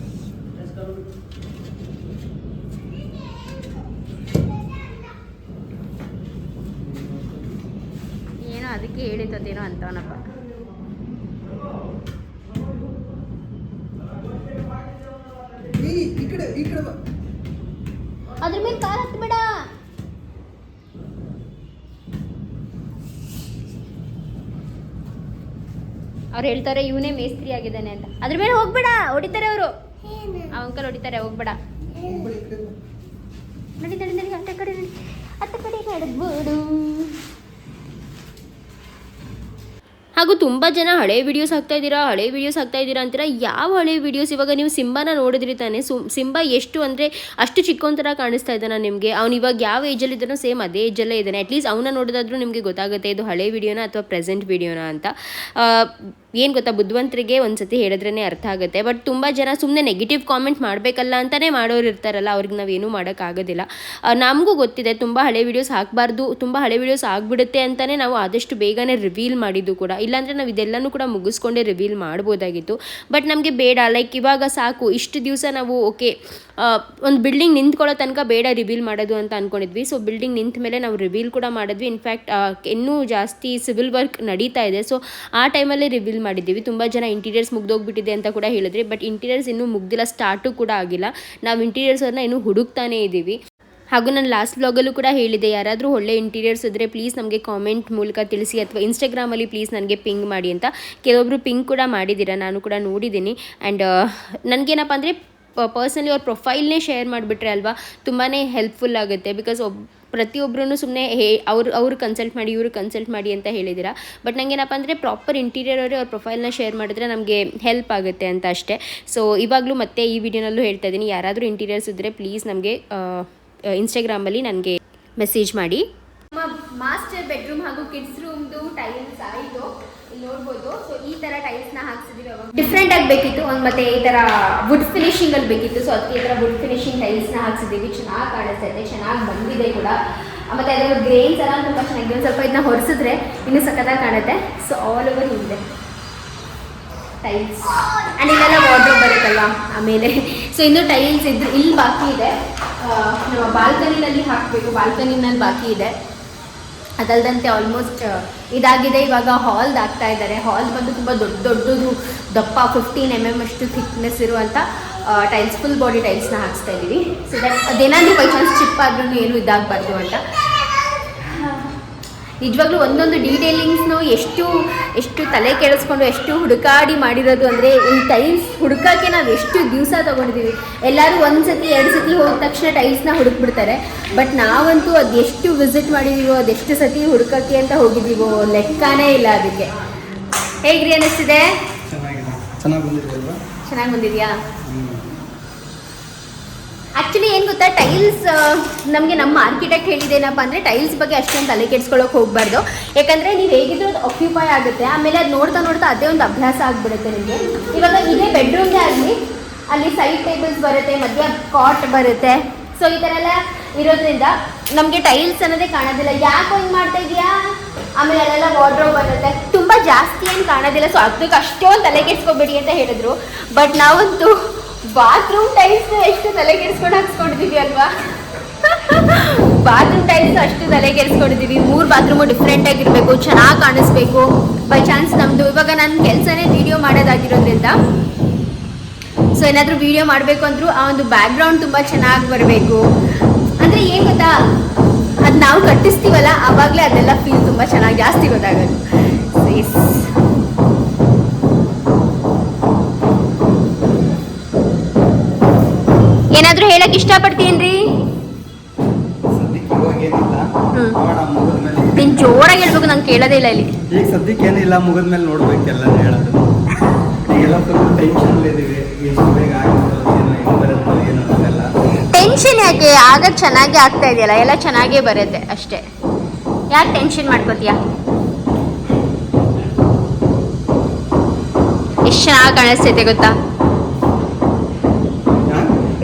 ಏನೋ ಅದಕ್ಕೆ ಹೇಳಿದ್ದದೇನೋ ಅಂತವನಪ್ಪ. ಈ ಕಡೆ ಬಾ. ಅದ್ರ ಮೇಲೆ ಕಾರ್ ಹತ್ಬೇಡ. ಅವ್ರು ಹೇಳ್ತಾರೆ ಇವನೇ ಮೇಸ್ತ್ರಿ ಆಗಿದ್ದಾನೆ ಅಂತ. ಅದ್ರ ಮೇಲೆ ಹೋಗ್ಬೇಡ, ಹೊಡಿತಾರೆ ಅವರು. ಆ ಅಂಕಲ್ ಹೊಡಿತಾರೆ, ಹೋಗ್ಬೇಡ. ನಡಿ ನಡಿ ನಡಿ, ಅತ್ತ ಕಡೆ ನಡಿ, ಅತ್ತ ಕಡೆ ನಡ್ಬೋದು. ಹಾಗೂ ತುಂಬ ಜನ ಹಳೆ ವೀಡಿಯೋಸ್ ಹಾಕ್ತಾ ಇದ್ದೀರಾ ಅಂತೀರಾ. ಯಾವ ಹಳೆ ವೀಡಿಯೋಸ್? ಇವಾಗ ನೀವು ಸಿಂಬಾನ ನೋಡಿದ್ರಿ ತಾನೆ. ಸಿಂಬಾ ಎಷ್ಟು ಅಂದರೆ ಅಷ್ಟು ಚಿಕ್ಕೊಂಥರ ಕಾಣಿಸ್ತಾ ಇದ್ದಾನೆ ನಿಮಗೆ. ಅವ್ನು ಇವಾಗ ಯಾವ ಏಜಲ್ಲಿ ಇದ್ದಾನೋ ಸೇಮ್ ಅದೇ ಏಜಲ್ಲೇ ಇದ್ದಾನೆ. ಅಟ್ಲೀಸ್ಟ್ ಅವನ್ನ ನೋಡೋದಾದ್ರೂ ನಿಮಗೆ ಗೊತ್ತಾಗುತ್ತೆ ಇದು ಹಳೆ ವೀಡಿಯೋನ ಅಥವಾ ಪ್ರೆಸೆಂಟ್ ವೀಡಿಯೋನ ಅಂತ. ಏನು ಗೊತ್ತಾ, ಬುದ್ಧಿವಂತರಿಗೆ ಒಂದು ಸತಿ ಹೇಳಿದ್ರೇ ಅರ್ಥ ಆಗುತ್ತೆ. ಬಟ್ ತುಂಬ ಜನ ಸುಮ್ಮನೆ ನೆಗೆಟಿವ್ ಕಾಮೆಂಟ್ ಮಾಡಬೇಕಲ್ಲ ಅಂತಲೇ ಮಾಡೋರು ಇರ್ತಾರಲ್ಲ, ಅವ್ರಿಗೆ ನಾವೇನು ಮಾಡೋಕ್ಕಾಗೋದಿಲ್ಲ. ನಮಗೂ ಗೊತ್ತಿದೆ ತುಂಬ ಹಳೆ ವೀಡಿಯೋಸ್ ಹಾಕಬಾರ್ದು, ತುಂಬ ಹಳೆ ವೀಡಿಯೋಸ್ ಆಗಿಬಿಡುತ್ತೆ ಅಂತಲೇ ನಾವು ಆದಷ್ಟು ಬೇಗನೆ ರಿವೀಲ್ ಮಾಡಿದ್ದು ಕೂಡ. ಇಲ್ಲಾಂದರೆ ನಾವು ಇದೆಲ್ಲನೂ ಕೂಡ ಮುಗಿಸ್ಕೊಂಡೇ ರಿವೀಲ್ ಮಾಡ್ಬೋದಾಗಿತ್ತು. ಬಟ್ ನಮಗೆ ಬೇಡ, ಲೈಕ್ ಇವಾಗ ಸಾಕು, ಇಷ್ಟು ದಿವಸ ನಾವು ಓಕೆ ಒಂದು ಬಿಲ್ಡಿಂಗ್ ನಿಂತ್ಕೊಳ್ಳೋ ತನಕ ಬೇಡ ರಿವೀಲ್ ಮಾಡೋದು ಅಂತ ಅಂದ್ಕೊಂಡಿದ್ವಿ. ಸೊ ಬಿಲ್ಡಿಂಗ್ ನಿಂತ ಮೇಲೆ ನಾವು ರಿವೀಲ್ ಕೂಡ ಮಾಡಿದ್ವಿ. ಇನ್ಫ್ಯಾಕ್ಟ್ ಇನ್ನೂ ಜಾಸ್ತಿ ಸಿವಿಲ್ ವರ್ಕ್ ನಡೀತಾ ಇದೆ. ಸೊ ಆ ಟೈಮಲ್ಲೇ ರಿವೀಲ್ ಮಾಡಿದ್ದೀವಿ. ತುಂಬ ಜನ ಇಂಟೀರಿಯರ್ಸ್ ಮುಗ್ದೋಗ್ಬಿಟ್ಟಿದೆ ಅಂತ ಕೂಡ ಹೇಳಿದ್ರಿ. ಬಟ್ ಇಂಟೀರಿಯರ್ಸ್ ಇನ್ನೂ ಮುಗ್ದಿಲ್ಲ, ಸ್ಟಾರ್ಟು ಕೂಡ ಆಗಿಲ್ಲ. ನಾವು ಇಂಟೀರಿಯರ್ಸನ್ನು ಇನ್ನೂ ಹುಡುಕ್ತಾನೇ ಇದ್ದೀವಿ. ಹಾಗೂ ನಾನು ಲಾಸ್ಟ್ ವ್ಲಾಗಲ್ಲೂ ಕೂಡ ಹೇಳಿದೆ, ಯಾರಾದರೂ ಒಳ್ಳೆ ಇಂಟೀರಿಯರ್ಸ್ ಇದ್ದರೆ ಪ್ಲೀಸ್ ನಮಗೆ ಕಾಮೆಂಟ್ ಮೂಲಕ ತಿಳಿಸಿ, ಅಥವಾ ಇನ್ಸ್ಟಾಗ್ರಾಮಲ್ಲಿ ಪ್ಲೀಸ್ ನನಗೆ ಪಿಂಗ್ ಮಾಡಿ ಅಂತ. ಕೆಲವೊಬ್ಬರು ಪಿಂಗ್ ಕೂಡ ಮಾಡಿದ್ದೀರಾ, ನಾನು ಕೂಡ ನೋಡಿದ್ದೀನಿ. ಆ್ಯಂಡ್ ನನಗೇನಪ್ಪ ಅಂದರೆ ಪರ್ಸ್ನಲಿ ಅವ್ರ ಪ್ರೊಫೈಲ್ನೇ ಶೇರ್ ಮಾಡಿಬಿಟ್ರೆ ಅಲ್ವಾ ತುಂಬಾ ಹೆಲ್ಪ್ಫುಲ್ ಆಗುತ್ತೆ. ಬಿಕಾಸ್ ಪ್ರತಿಯೊಬ್ಬರೂ ಸುಮ್ಮನೆ ಅವ್ರು ಕನ್ಸಲ್ಟ್ ಮಾಡಿ, ಇವರು ಕನ್ಸಲ್ಟ್ ಮಾಡಿ ಅಂತ ಹೇಳಿದ್ದೀರಾ. ಬಟ್ ನನಗೇನಪ್ಪ ಅಂದರೆ ಪ್ರಾಪರ್ ಇಂಟೀರಿಯರ್ ಅವರೇ ಅವ್ರ ಪ್ರೊಫೈಲ್ನ ಶೇರ್ ಮಾಡಿದ್ರೆ ನಮಗೆ ಹೆಲ್ಪ್ ಆಗುತ್ತೆ ಅಂತ ಅಷ್ಟೇ. ಸೊ ಇವಾಗಲೂ ಮತ್ತೆ ಈ ವಿಡಿಯೋನಲ್ಲೂ ಹೇಳ್ತಾ ಇದ್ದೀನಿ, ಯಾರಾದರೂ ಇಂಟೀರಿಯರ್ಸ್ ಇದ್ದರೆ ಪ್ಲೀಸ್ ನಮಗೆ ಇನ್ಸ್ಟಾಗ್ರಾಮಲ್ಲಿ ನನಗೆ ಮೆಸೇಜ್ ಮಾಡಿ. ನಮ್ಮ ಮಾಸ್ಟರ್ ಬೆಡ್ರೂಮ್ ಹಾಗೂ ಕಿಡ್ಸ್ ರೂಮ್ದು ಟೈಲ್ಸ್ ಆಯಿತು, ಇಲ್ಲಿ ನೋಡ್ಬೋದು. ಸೊ ಈ ಥರ ಟೈಲ್ಸ್ನ ಹಾಕ್ಸಿದ್ದೀವಿ. ಅವಾಗ ಡಿಫ್ರೆಂಟ್ ಆಗಿ ಬೇಕಿತ್ತು, ಒಂದು ಮತ್ತೆ ಈ ಥರ ವುಡ್ ಫಿನಿಶಿಂಗಲ್ಲಿ ಬೇಕಿತ್ತು. ಸೊ ಅದಕ್ಕೆ ಈ ಥರ ವುಡ್ ಫಿನಿಶಿಂಗ್ ಟೈಲ್ಸ್ನ ಹಾಕ್ಸಿದ್ದೀವಿ. ಚೆನ್ನಾಗಿ ಕಾಣಿಸ್ತಾ ಇದೆ, ಚೆನ್ನಾಗಿ ಬಂದಿದೆ ಕೂಡ. ಮತ್ತು ಅದರ ಗ್ರೇನ್ಸ್ ಎಲ್ಲ ತುಂಬ ಚೆನ್ನಾಗಿದೆ. ಒಂದು ಸ್ವಲ್ಪ ಇದನ್ನ ಹೊರಿಸಿದ್ರೆ ಇನ್ನೂ ಸಖತ್ತಾಗಿ ಕಾಣುತ್ತೆ. ಸೊ ಆಲ್ ಓವರ್ ಇದೆ ಟೈಲ್ಸ್. ಆ್ಯಂಡ್ ಇಲ್ಲೆಲ್ಲ ವಾರ್ಡ್ರೋಬ್ ಬರುತ್ತಲ್ಲ ಆಮೇಲೆ. ಸೊ ಇನ್ನೂ ಟೈಲ್ಸ್ ಇದ್ದು ಇಲ್ಲಿ ಬಾಕಿ ಇದೆ. ನಮ್ಮ ಬಾಲ್ಕನಿನಲ್ಲಿ ಹಾಕಬೇಕು, ಬಾಲ್ಕನಿನಲ್ಲಿ ಬಾಕಿ ಇದೆ. ಅದಲ್ಲದಂತೆ ಆಲ್ಮೋಸ್ಟ್ ಇದಾಗಿದೆ. ಇವಾಗ ಹಾಲ್ದು ಆಗ್ತಾ ಇದ್ದಾರೆ. ಹಾಲ್ ಬಂದು ತುಂಬ ದೊಡ್ಡದು ದಪ್ಪ 15 mm ಅಷ್ಟು ಥಿಕ್ನೆಸ್ ಇರುವಂಥ ಟೈಲ್ಸ್, ಫುಲ್ ಬಾಡಿ ಟೈಲ್ಸ್ನ ಹಾಕ್ಸ್ತಾ ಇದ್ದೀವಿ. ಸೊ ದಟ್ ಅದೇನಾದರೂ ಬೈ ಚಾನ್ಸ್ ಚಿಪ್ ಆದ್ರೂ ಏನು ಇದಾಗಬಾರ್ದು ಅಂತ. ನಿಜವಾಗ್ಲೂ ಒಂದೊಂದು ಡೀಟೇಲಿಂಗ್ಸ್ನು ಎಷ್ಟು ತಲೆ ಕೆಡಿಸ್ಕೊಂಡು ಎಷ್ಟು ಹುಡುಕಾಡಿ ಮಾಡಿರೋದು ಅಂದರೆ, ಈ ಟೈಲ್ಸ್ ಹುಡುಕೋಕ್ಕೆ ನಾವು ಎಷ್ಟು ದಿವಸ ತೊಗೊಂಡಿದ್ದೀವಿ. ಎಲ್ಲರೂ 1 ಸತಿ 2 ಸತಿ ಹೋದ ತಕ್ಷಣ ಟೈಲ್ಸ್ನ ಹುಡುಕ್ಬಿಡ್ತಾರೆ. ಬಟ್ ನಾವಂತೂ ಅದು ಎಷ್ಟು ವಿಸಿಟ್ ಮಾಡಿದ್ದೀವೋ, ಅದೆಷ್ಟು ಸತಿ ಹುಡುಕೋಕ್ಕೆ ಅಂತ ಹೋಗಿದ್ದೀವೋ ಲೆಕ್ಕನೇ ಇಲ್ಲ ಅದಕ್ಕೆ. ಹೇಗ್ರಿ ಅನ್ನಿಸ್ತಿದೆ? ಚೆನ್ನಾಗಿ ಬಂದಿದೆಯಾ? ಆ್ಯಕ್ಚುಲಿ ಏನು ಗೊತ್ತಾ, ಟೈಲ್ಸ್ ನಮಗೆ ನಮ್ಮ ಆರ್ಕಿಟೆಕ್ಟ್ ಹೇಳಿದ್ದೇನಪ್ಪ ಅಂದರೆ ಟೈಲ್ಸ್ ಬಗ್ಗೆ ಅಷ್ಟೊಂದು ತಲೆ ಕೆಡಿಸ್ಕೊಳ್ಳೋಕೆ ಹೋಗಬಾರ್ದು. ಯಾಕಂದರೆ ನೀವು ಹೇಗಿದ್ರೂ ಅದು ಆಕ್ಯುಪೈ ಆಗುತ್ತೆ, ಆಮೇಲೆ ಅದು ನೋಡ್ತಾ ಅದೇ ಒಂದು ಅಭ್ಯಾಸ ಆಗಿಬಿಡುತ್ತೆ ನಿಮಗೆ. ಇವಾಗ ಇದೇ ಬೆಡ್ರೂಮ್ಗೆ ಆಗಲಿ, ಅಲ್ಲಿ ಸೈಡ್ ಟೇಬಲ್ಸ್ ಬರುತ್ತೆ, ಮಧ್ಯ ಕಾಟ್ ಬರುತ್ತೆ. ಸೊ ಈ ಥರ ಎಲ್ಲ ಇರೋದ್ರಿಂದ ನಮಗೆ ಟೈಲ್ಸ್ ಅನ್ನೋದೇ ಕಾಣೋದಿಲ್ಲ. ಯಾಕೆ ಹಿಂಗೆ ಮಾಡ್ತಾ ಇದೆಯಾ? ಆಮೇಲೆ ಅಲ್ಲೆಲ್ಲ ವಾರ್ಡ್ರೋಬ್ ಬರುತ್ತೆ, ತುಂಬ ಜಾಸ್ತಿ ಏನು ಕಾಣೋದಿಲ್ಲ. ಸೊ ಅದಕ್ಕೆ ಅಷ್ಟೊಂದು ತಲೆ ಕೆಡಿಸ್ಕೊಬೇಡಿ ಅಂತ ಹೇಳಿದ್ರು. ಬಟ್ ನಾವಂತೂ ಬಾತ್ರೂಮ್ ಟೈಲ್ಸ್ ಎಷ್ಟು ತಲೆ ಕೆಡಿಸ್ಕೊಂಡು ಹಾಕ್ಸ್ಕೊಂಡಿದ್ದೀವಿ ಅಲ್ವಾ? ಬಾತ್ರೂಮ್ ಟೈಲ್ಸ್ ಅಷ್ಟು ತಲೆ ಕೆಡಿಸ್ಕೊಂಡಿದ್ದೀವಿ. 3 ಬಾತ್ರೂಮು ಡಿಫ್ರೆಂಟ್ ಆಗಿರಬೇಕು, ಚೆನ್ನಾಗಿ ಕಾಣಿಸ್ಬೇಕು. ಬೈ ಚಾನ್ಸ್ ನಮ್ಮದು ಇವಾಗ ನನ್ನ ಕೆಲಸನೇ ವೀಡಿಯೋ ಮಾಡೋದಾಗಿರೋದ್ರಿಂದ, ಸೊ ಏನಾದರೂ ವೀಡಿಯೋ ಮಾಡಬೇಕು ಅಂದರೂ ಆ ಒಂದು ಬ್ಯಾಕ್ಗ್ರೌಂಡ್ ತುಂಬ ಚೆನ್ನಾಗಿ ಬರಬೇಕು. ಅಂದರೆ ಏನು ಗೊತ್ತಾ, ಅದು ನಾವು ಕಟ್ಟಿಸ್ತೀವಲ್ಲ ಆವಾಗಲೇ ಅದೆಲ್ಲ ಫೀಲ್ ತುಂಬ ಚೆನ್ನಾಗಿ ಜಾಸ್ತಿ ಗೊತ್ತಾಗೋದು. ಸೊ ಎಸ್, ಏನಾದರೂ ಹೇಳಕ್ಕೆ ಇಷ್ಟಪಡ್ತೀನ್ರಿ? ನೀನು ಜೋರಾಗಿ ಹೇಳ್ಬೇಕು, ನಂಗೆ ಕೇಳೋದೇ ಇಲ್ಲ ಇಲ್ಲಿ. ಈಗ ಸದ್ಯಕ್ಕೆ ಏನಿಲ್ಲ, ಮುಗಿದ್ಮೇಲೆ ನೋಡ್ಬೇಕೆಲ್ಲ ಹೇಳೋದು. ಈಗೆಲ್ಲ ಫುಲ್ ಟೆನ್ಷನ್ ಇದ್ದೀವಿ, ಎಷ್ಟು ಬೇಗ ಆಗುತ್ತೋ ಏನೋ, ಹೆಂಗೆ ಬರುತ್ತೋ ಏನೋ ಅಂತೆಲ್ಲ. ಟೆನ್ಷನ್ ಯಾಕೆ? ಆಗ ಚೆನ್ನಾಗೇ ಆಗ್ತಾ ಇದೆಯಲ್ಲ, ಎಲ್ಲ ಚೆನ್ನಾಗೇ ಬರುತ್ತೆ ಅಷ್ಟೇ. ಯಾಕೆ ಟೆನ್ಷನ್ ಮಾಡ್ಕೋತೀಯ? ಎಷ್ಟು ಚೆನ್ನಾಗಿ ಕಾಣಿಸ್ತೈತೆ ಗೊತ್ತಾ?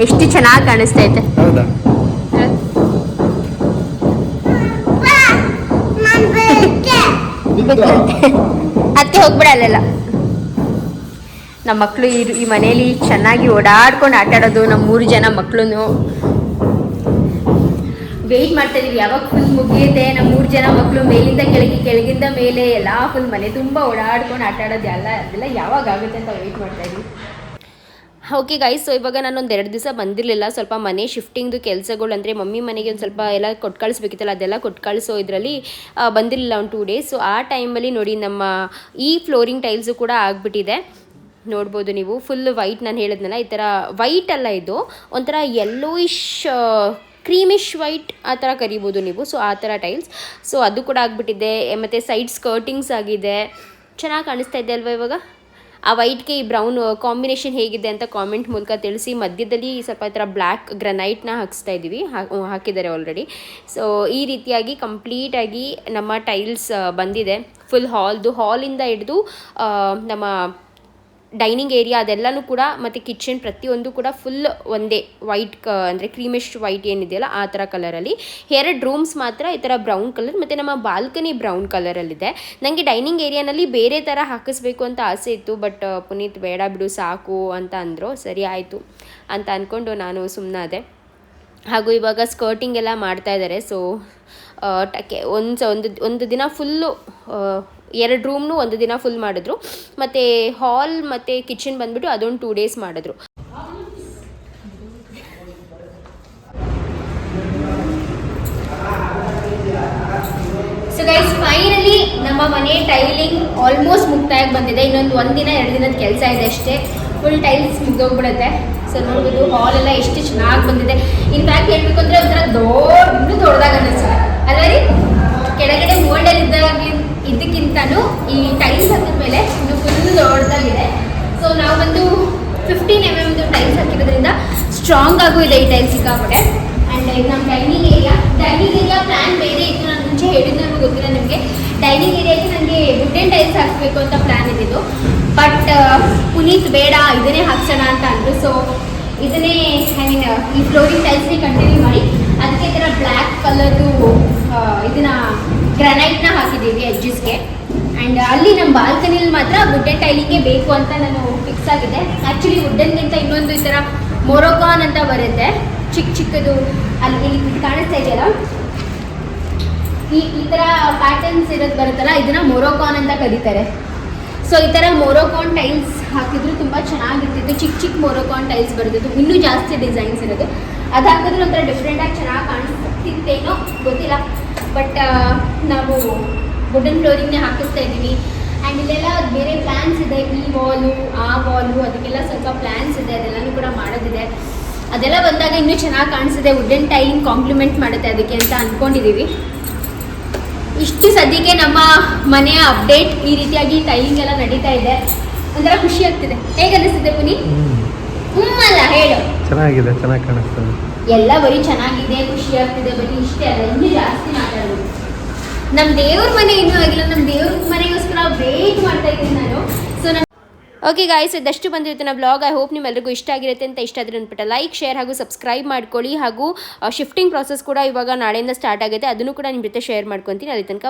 ಎಷ್ಟು ಚೆನ್ನಾಗಿ ಕಾಣಿಸ್ತೈತೆ. ಹೌದಾ? ಅದಕ್ಕೆ ಹೋಗ್ಬಿಡ ಅಲ್ಲೆಲ್ಲ. ನಮ್ಮ ಮಕ್ಕಳು ಈ ಮನೇಲಿ ಚೆನ್ನಾಗಿ ಓಡಾಡ್ಕೊಂಡು ಆಟಾಡೋದು. ನಮ್ಮ 3 ಜನ ಮಕ್ಕಳು ವೆಯ್ಟ್ ಮಾಡ್ತಾ ಇದೀವಿ ಯಾವಾಗ ಫುಲ್ ಮುಗಿಯುತ್ತೆ. ನಮ್ಮ 3 ಜನ ಮಕ್ಕಳು ಮೇಲಿಂದ ಕೆಳಗೆ, ಕೆಳಗಿಂದ ಮೇಲೆ ಎಲ್ಲ ಫುಲ್ ಮನೆ ತುಂಬ ಓಡಾಡ್ಕೊಂಡು ಆಟಾಡೋದು ಅದೆಲ್ಲ ಯಾವಾಗ ಆಗುತ್ತೆ ಅಂತ ವೆಯ್ಟ್ ಮಾಡ್ತಾ ಇದೀವಿ. ಓಕೆ ಗೈಸ್, ಸೊ ಇವಾಗ ನಾನು 2 ದಿವಸ ಬಂದಿರಲಿಲ್ಲ. ಸ್ವಲ್ಪ ಮನೆ ಶಿಫ್ಟಿಂಗ್ದು ಕೆಲಸಗಳು, ಅಂದರೆ ಮಮ್ಮಿ ಮನೆಗೆ ಒಂದು ಸ್ವಲ್ಪ ಎಲ್ಲ ಕೊಟ್ಟು ಕಳಿಸ್ಬೇಕಿತ್ತಲ್ಲ, ಅದೆಲ್ಲ ಕೊಟ್ಟು ಕಳಿಸೋ ಇದರಲ್ಲಿ ಬಂದಿರಲಿಲ್ಲ ಒಂದು 2 ಡೇಸ್. ಸೊ ಆ ಟೈಮಲ್ಲಿ ನೋಡಿ ನಮ್ಮ ಈ ಫ್ಲೋರಿಂಗ್ ಟೈಲ್ಸು ಕೂಡ ಆಗಿಬಿಟ್ಟಿದೆ. ನೋಡ್ಬೋದು ನೀವು, ಫುಲ್ ವೈಟ್. ನಾನು ಹೇಳಿದ್ನಲ್ಲ, ಈ ಥರ ವೈಟ್ ಅಲ್ಲ, ಇದು ಒಂಥರ ಯೆಲ್ಲೋಯಿಶ್ ಕ್ರೀಮಿಶ್ ವೈಟ್ ಆ ಥರ ಕರಿಬೋದು ನೀವು. ಸೊ ಆ ಥರ ಟೈಲ್ಸ್. ಸೊ ಅದು ಕೂಡ ಆಗಿಬಿಟ್ಟಿದೆ. ಮತ್ತು ಸೈಡ್ ಸ್ಕರ್ಟಿಂಗ್ಸ್ ಆಗಿದೆ. ಚೆನ್ನಾಗಿ ಕಾಣಿಸ್ತಾ ಇದೆ ಅಲ್ವಾ ಇವಾಗ? ಆ ವೈಟ್ಗೆ ಈ ಬ್ರೌನ್ ಕಾಂಬಿನೇಷನ್ ಹೇಗಿದೆ ಅಂತ ಕಾಮೆಂಟ್ ಮೂಲಕ ತಿಳಿಸಿ. ಮಧ್ಯದಲ್ಲಿ ಸ್ವಲ್ಪ ಈ ಥರ ಬ್ಲ್ಯಾಕ್ ಗ್ರನೈಟ್ನ ಹಾಕಿಸ್ತಾ ಇದ್ದೀವಿ, ಹಾಕಿದ್ದಾರೆ ಆಲ್ರೆಡಿ. ಸೊ ಈ ರೀತಿಯಾಗಿ ಕಂಪ್ಲೀಟಾಗಿ ನಮ್ಮ ಟೈಲ್ಸ್ ಬಂದಿದೆ. ಫುಲ್ ಹಾಲಿಂದ ಹಿಡಿದು ನಮ್ಮ ಡೈನಿಂಗ್ ಏರಿಯಾ ಅದೆಲ್ಲನೂ ಕೂಡ ಮತ್ತು ಕಿಚನ್ ಪ್ರತಿಯೊಂದು ಕೂಡ ಫುಲ್ ಒಂದೇ ವೈಟ್ ಅಂದರೆ ಕ್ರೀಮಿಶ್ ವೈಟ್ ಏನಿದೆಯಲ್ಲ ಆ ಥರ ಕಲರಲ್ಲಿ. 2 ರೂಮ್ಸ್ ಮಾತ್ರ ಈ ಥರ ಬ್ರೌನ್ ಕಲರ್ ಮತ್ತು ನಮ್ಮ ಬಾಲ್ಕನಿ ಬ್ರೌನ್ ಕಲರಲ್ಲಿದೆ. ನನಗೆ ಡೈನಿಂಗ್ ಏರಿಯಾನಲ್ಲಿ ಬೇರೆ ಥರ ಹಾಕಿಸ್ಬೇಕು ಅಂತ ಆಸೆ ಇತ್ತು, ಬಟ್ ಪುನೀತ್ ಬೇಡ ಬಿಡು ಸಾಕು ಅಂತ ಅಂದರು. ಸರಿ ಆಯಿತು ಅಂತ ಅಂದ್ಕೊಂಡು ನಾನು ಸುಮ್ಮನಾದೆ. ಹಾಗೂ ಇವಾಗ ಸ್ಕರ್ಟಿಂಗ್ ಎಲ್ಲ ಮಾಡ್ತಾ ಇದ್ದಾರೆ. ಸೊ ಒಂದು ದಿನ ಫುಲ್ಲು 2 ರೂಮ್ನು ಒಂದು ದಿನ ಫುಲ್ ಮಾಡಿದ್ರು, ಮತ್ತು ಹಾಲ್ ಮತ್ತು ಕಿಚನ್ ಬಂದುಬಿಟ್ಟು ಅದೊಂದು 2 ಡೇಸ್ ಮಾಡಿದ್ರು. ಸೊ ಗೈಸ್, ಫೈನಲಿ ನಮ್ಮ ಮನೆ ಟೈಲಿಂಗ್ ಆಲ್ಮೋಸ್ಟ್ ಮುಕ್ತಾಯಕ್ಕೆ ಬಂದಿದೆ. ಇನ್ನೊಂದು 1 ದಿನ 2 ದಿನದ ಕೆಲಸ ಇದೆ ಅಷ್ಟೇ, ಫುಲ್ ಟೈಲ್ಸ್ ಮುಗಿದೋಗ್ಬಿಡುತ್ತೆ. ಸೊ ನೋಡ್ಬೋದು ಹಾಲ್ ಎಲ್ಲ ಎಷ್ಟು ಚೆನ್ನಾಗಿ ಬಂದಿದೆ. ಇನ್ಫ್ಯಾಕ್ಟ್ ಹೇಳ್ಬೇಕು ಅಂದರೆ ಒಂಥರ ಇನ್ನೂ ದೊಡ್ಡದಾಗಿ ಅನ್ನಿಸ್ತದೆ ಅಲ್ವಾ ರೀ? ಕೆಳಗಡೆ ಮೋಲ್ಡಲ್ಲಿ ಇದಕ್ಕಿಂತನೂ ಈ ಟೈಲ್ಸ್ ಹಾಕಿದ ಮೇಲೆ ಇದು ಫುಲ್ ದೊಡ್ಡದಾಗಿದೆ. ಸೊ ನಾವು ಒಂದು 15 mm ಟೈಲ್ಸ್ ಹಾಕಿರೋದ್ರಿಂದ ಸ್ಟ್ರಾಂಗ್ ಆಗೂ ಇದೆ ಈ ಟೈಲ್ಸ್ ಸಿಕ್ಕಾಪಟ್ಟೆ. ಆ್ಯಂಡ್ ಇದು ನಮ್ಮ ಡೈನಿಂಗ್ ಏರಿಯಾ ಪ್ಲ್ಯಾನ್ ಬೇರೆ ಇತ್ತು. ನಾನು ಮುಂಚೆ ಹೇಳಿದ್ದು ನಮಗೆ ಗೊತ್ತಿಲ್ಲ ನಿಮಗೆ. ಡೈನಿಂಗ್ ಏರಿಯಾಗೆ ನನಗೆ ವುಡನ್ ಟೈಲ್ಸ್ ಹಾಕಬೇಕು ಅಂತ ಪ್ಲ್ಯಾನ್ ಇದ್ದಿದ್ದು, ಬಟ್ ಪುನೀತ್ ಬೇಡ ಇದನ್ನೇ ಹಾಕ್ಸೋಣ ಅಂತ ಅಂದರು. ಸೊ ಇದನ್ನೇ ಈ ಫ್ಲೋರಿಂಗ್ ಟೈಲ್ಸ್ನೇ ಕಂಟಿನ್ಯೂ ಮಾಡಿ ಅದಕ್ಕೆ ಈ ಥರ ಬ್ಲ್ಯಾಕ್ ಕಲರ್ದು ಇದನ್ನ ಗ್ರಾನೈಟ್ನ ಹಾಕಿದ್ದೀವಿ ಎಡ್ಜಸ್ಗೆ. ಆ್ಯಂಡ್ ಅಲ್ಲಿ ನಮ್ಮ ಬಾಲ್ಕನಿಲಿ ಮಾತ್ರ ವುಡನ್ ಟೈಲಿಂಗೇ ಬೇಕು ಅಂತ ನಾನು ಫಿಕ್ಸ್ ಆಗಿದೆ. ಆ್ಯಕ್ಚುಲಿ ವುಡನ್ಗಿಂತ ಇನ್ನೊಂದು ಈ ಥರ ಮೊರೊಕಾನ್ ಅಂತ ಬರುತ್ತೆ, ಚಿಕ್ಕದು ಅಲ್ಲಿ ಇಲ್ಲಿ ಕಾಣಿಸ್ತಾ ಇದೆಯಲ್ಲ, ಈ ಥರ ಪ್ಯಾಟರ್ನ್ಸ್ ಇರೋದು ಬರುತ್ತಲ್ಲ, ಇದನ್ನು ಮೊರೊಕಾನ್ ಅಂತ ಕರೀತಾರೆ. ಸೊ ಈ ಥರ ಮೊರೊಕಾನ್ ಟೈಲ್ಸ್ ಹಾಕಿದ್ರು ತುಂಬ ಚೆನ್ನಾಗಿರ್ತಿತ್ತು. ಚಿಕ್ಕ ಮೊರೊಕಾನ್ ಟೈಲ್ಸ್ ಬರ್ತಿತ್ತು, ಇನ್ನೂ ಜಾಸ್ತಿ ಡಿಸೈನ್ಸ್ ಇರೋದು. ಅದು ಹಾಕಿದ್ರೆ ಒಂಥರ ಡಿಫ್ರೆಂಟಾಗಿ ಚೆನ್ನಾಗಿ ಕಾಣಿಸ್ತಿತ್ತೇನೋ ಗೊತ್ತಿಲ್ಲ, ಬಟ್ ನಾವು ವುಡನ್ ಫ್ಲೋರಿಂಗ್ನೇ ಹಾಕಿಸ್ತಾ ಇದ್ದೀವಿ. ಆ್ಯಂಡ್ ಇಲ್ಲೆಲ್ಲ ಬೇರೆ ಪ್ಲ್ಯಾನ್ಸ್ ಇದೆ, ಈ ವಾಲು ಆ ವಾಲು ಅದಕ್ಕೆಲ್ಲ ಸ್ವಲ್ಪ ಪ್ಲ್ಯಾನ್ಸ್ ಇದೆ, ಅದೆಲ್ಲನೂ ಕೂಡ ಮಾಡೋದಿದೆ. ಅದೆಲ್ಲ ಬಂದಾಗ ಇನ್ನೂ ಚೆನ್ನಾಗಿ ಕಾಣಿಸಿದೆ, ವುಡನ್ ಟೈಲಿಂಗ್ ಕಾಂಪ್ಲಿಮೆಂಟ್ ಮಾಡುತ್ತೆ ಅದಕ್ಕೆ ಅಂತ ಅಂದ್ಕೊಂಡಿದ್ದೀವಿ. ಇಷ್ಟು ಸದ್ಯಕ್ಕೆ ನಮ್ಮ ಮನೆಯ ಅಪ್ಡೇಟ್. ಈ ರೀತಿಯಾಗಿ ಟೈಲಿಂಗ್ ಎಲ್ಲ ನಡೀತಾ ಇದೆ, ಒಂಥರ ಖುಷಿ ಆಗ್ತಿದೆ. ಹೇಗೆ ಅನಿಸ್ತಿದೆ ಪುನಿ? ಅಲ್ಲ ಹೇಳು. ಚೆನ್ನಾಗಿದೆ, ಚೆನ್ನಾಗಿ ಕಾಣಿಸ್ತದೆ. ಎಲ್ಲ ಬರೀ ಚೆನ್ನಾಗಿದೆ, ಖುಷಿ ಆಗ್ತಿದೆ, ಬರೀ ಇಷ್ಟೇ ಅಲ್ಲ, ಇನ್ನೂ ಜಾಸ್ತಿ ಮಾತಾಡೋದು. ನಮ್ಮ ದೇವ್ರ ಮನೆ ಇನ್ನೂ ಆಗಿಲ್ಲ, ನಮ್ಮ ದೇವ್ರ ಮನೆಗೋಸ್ಕರ ವೇಟ್ ಮಾಡ್ತಾ ಇದ್ದೀನಿ ನಾನು. ಸೊ ಓಕೆ ಗಾಯ್ಸ್, ಇದಷ್ಟು ಬಂದಿರುತ್ತೆ ನಮ್ಮ ಬ್ಲಾಗ್. ಐ ಹೋಪ್ ನಿಮ್ಮೆಲ್ಲರಿಗೂ ಇಷ್ಟ ಆಗಿರುತ್ತೆ ಅಂತ. ಇಷ್ಟ ಆದರೆ ಅಂದ್ಬಿಟ್ಟು ಲೈಕ್, ಶೇರ್ ಹಾಗೂ ಸಬ್ಸ್ಕ್ರೈಬ್ ಮಾಡ್ಕೊಳ್ಳಿ. ಹಾಗೂ ಶಿಫ್ಟಿಂಗ್ ಪ್ರಾಸೆಸ್ ಕೂಡ ಇವಾಗ ನಾಳೆಯಿಂದ ಸ್ಟಾರ್ಟ್ ಆಗುತ್ತೆ, ಅದನ್ನು ಕೂಡ ನಿಮ್ಮ ಜೊತೆ ಶೇರ್ ಮಾಡ್ಕೊತೀನಿ. ಅಲ್ಲಿ ತನಕ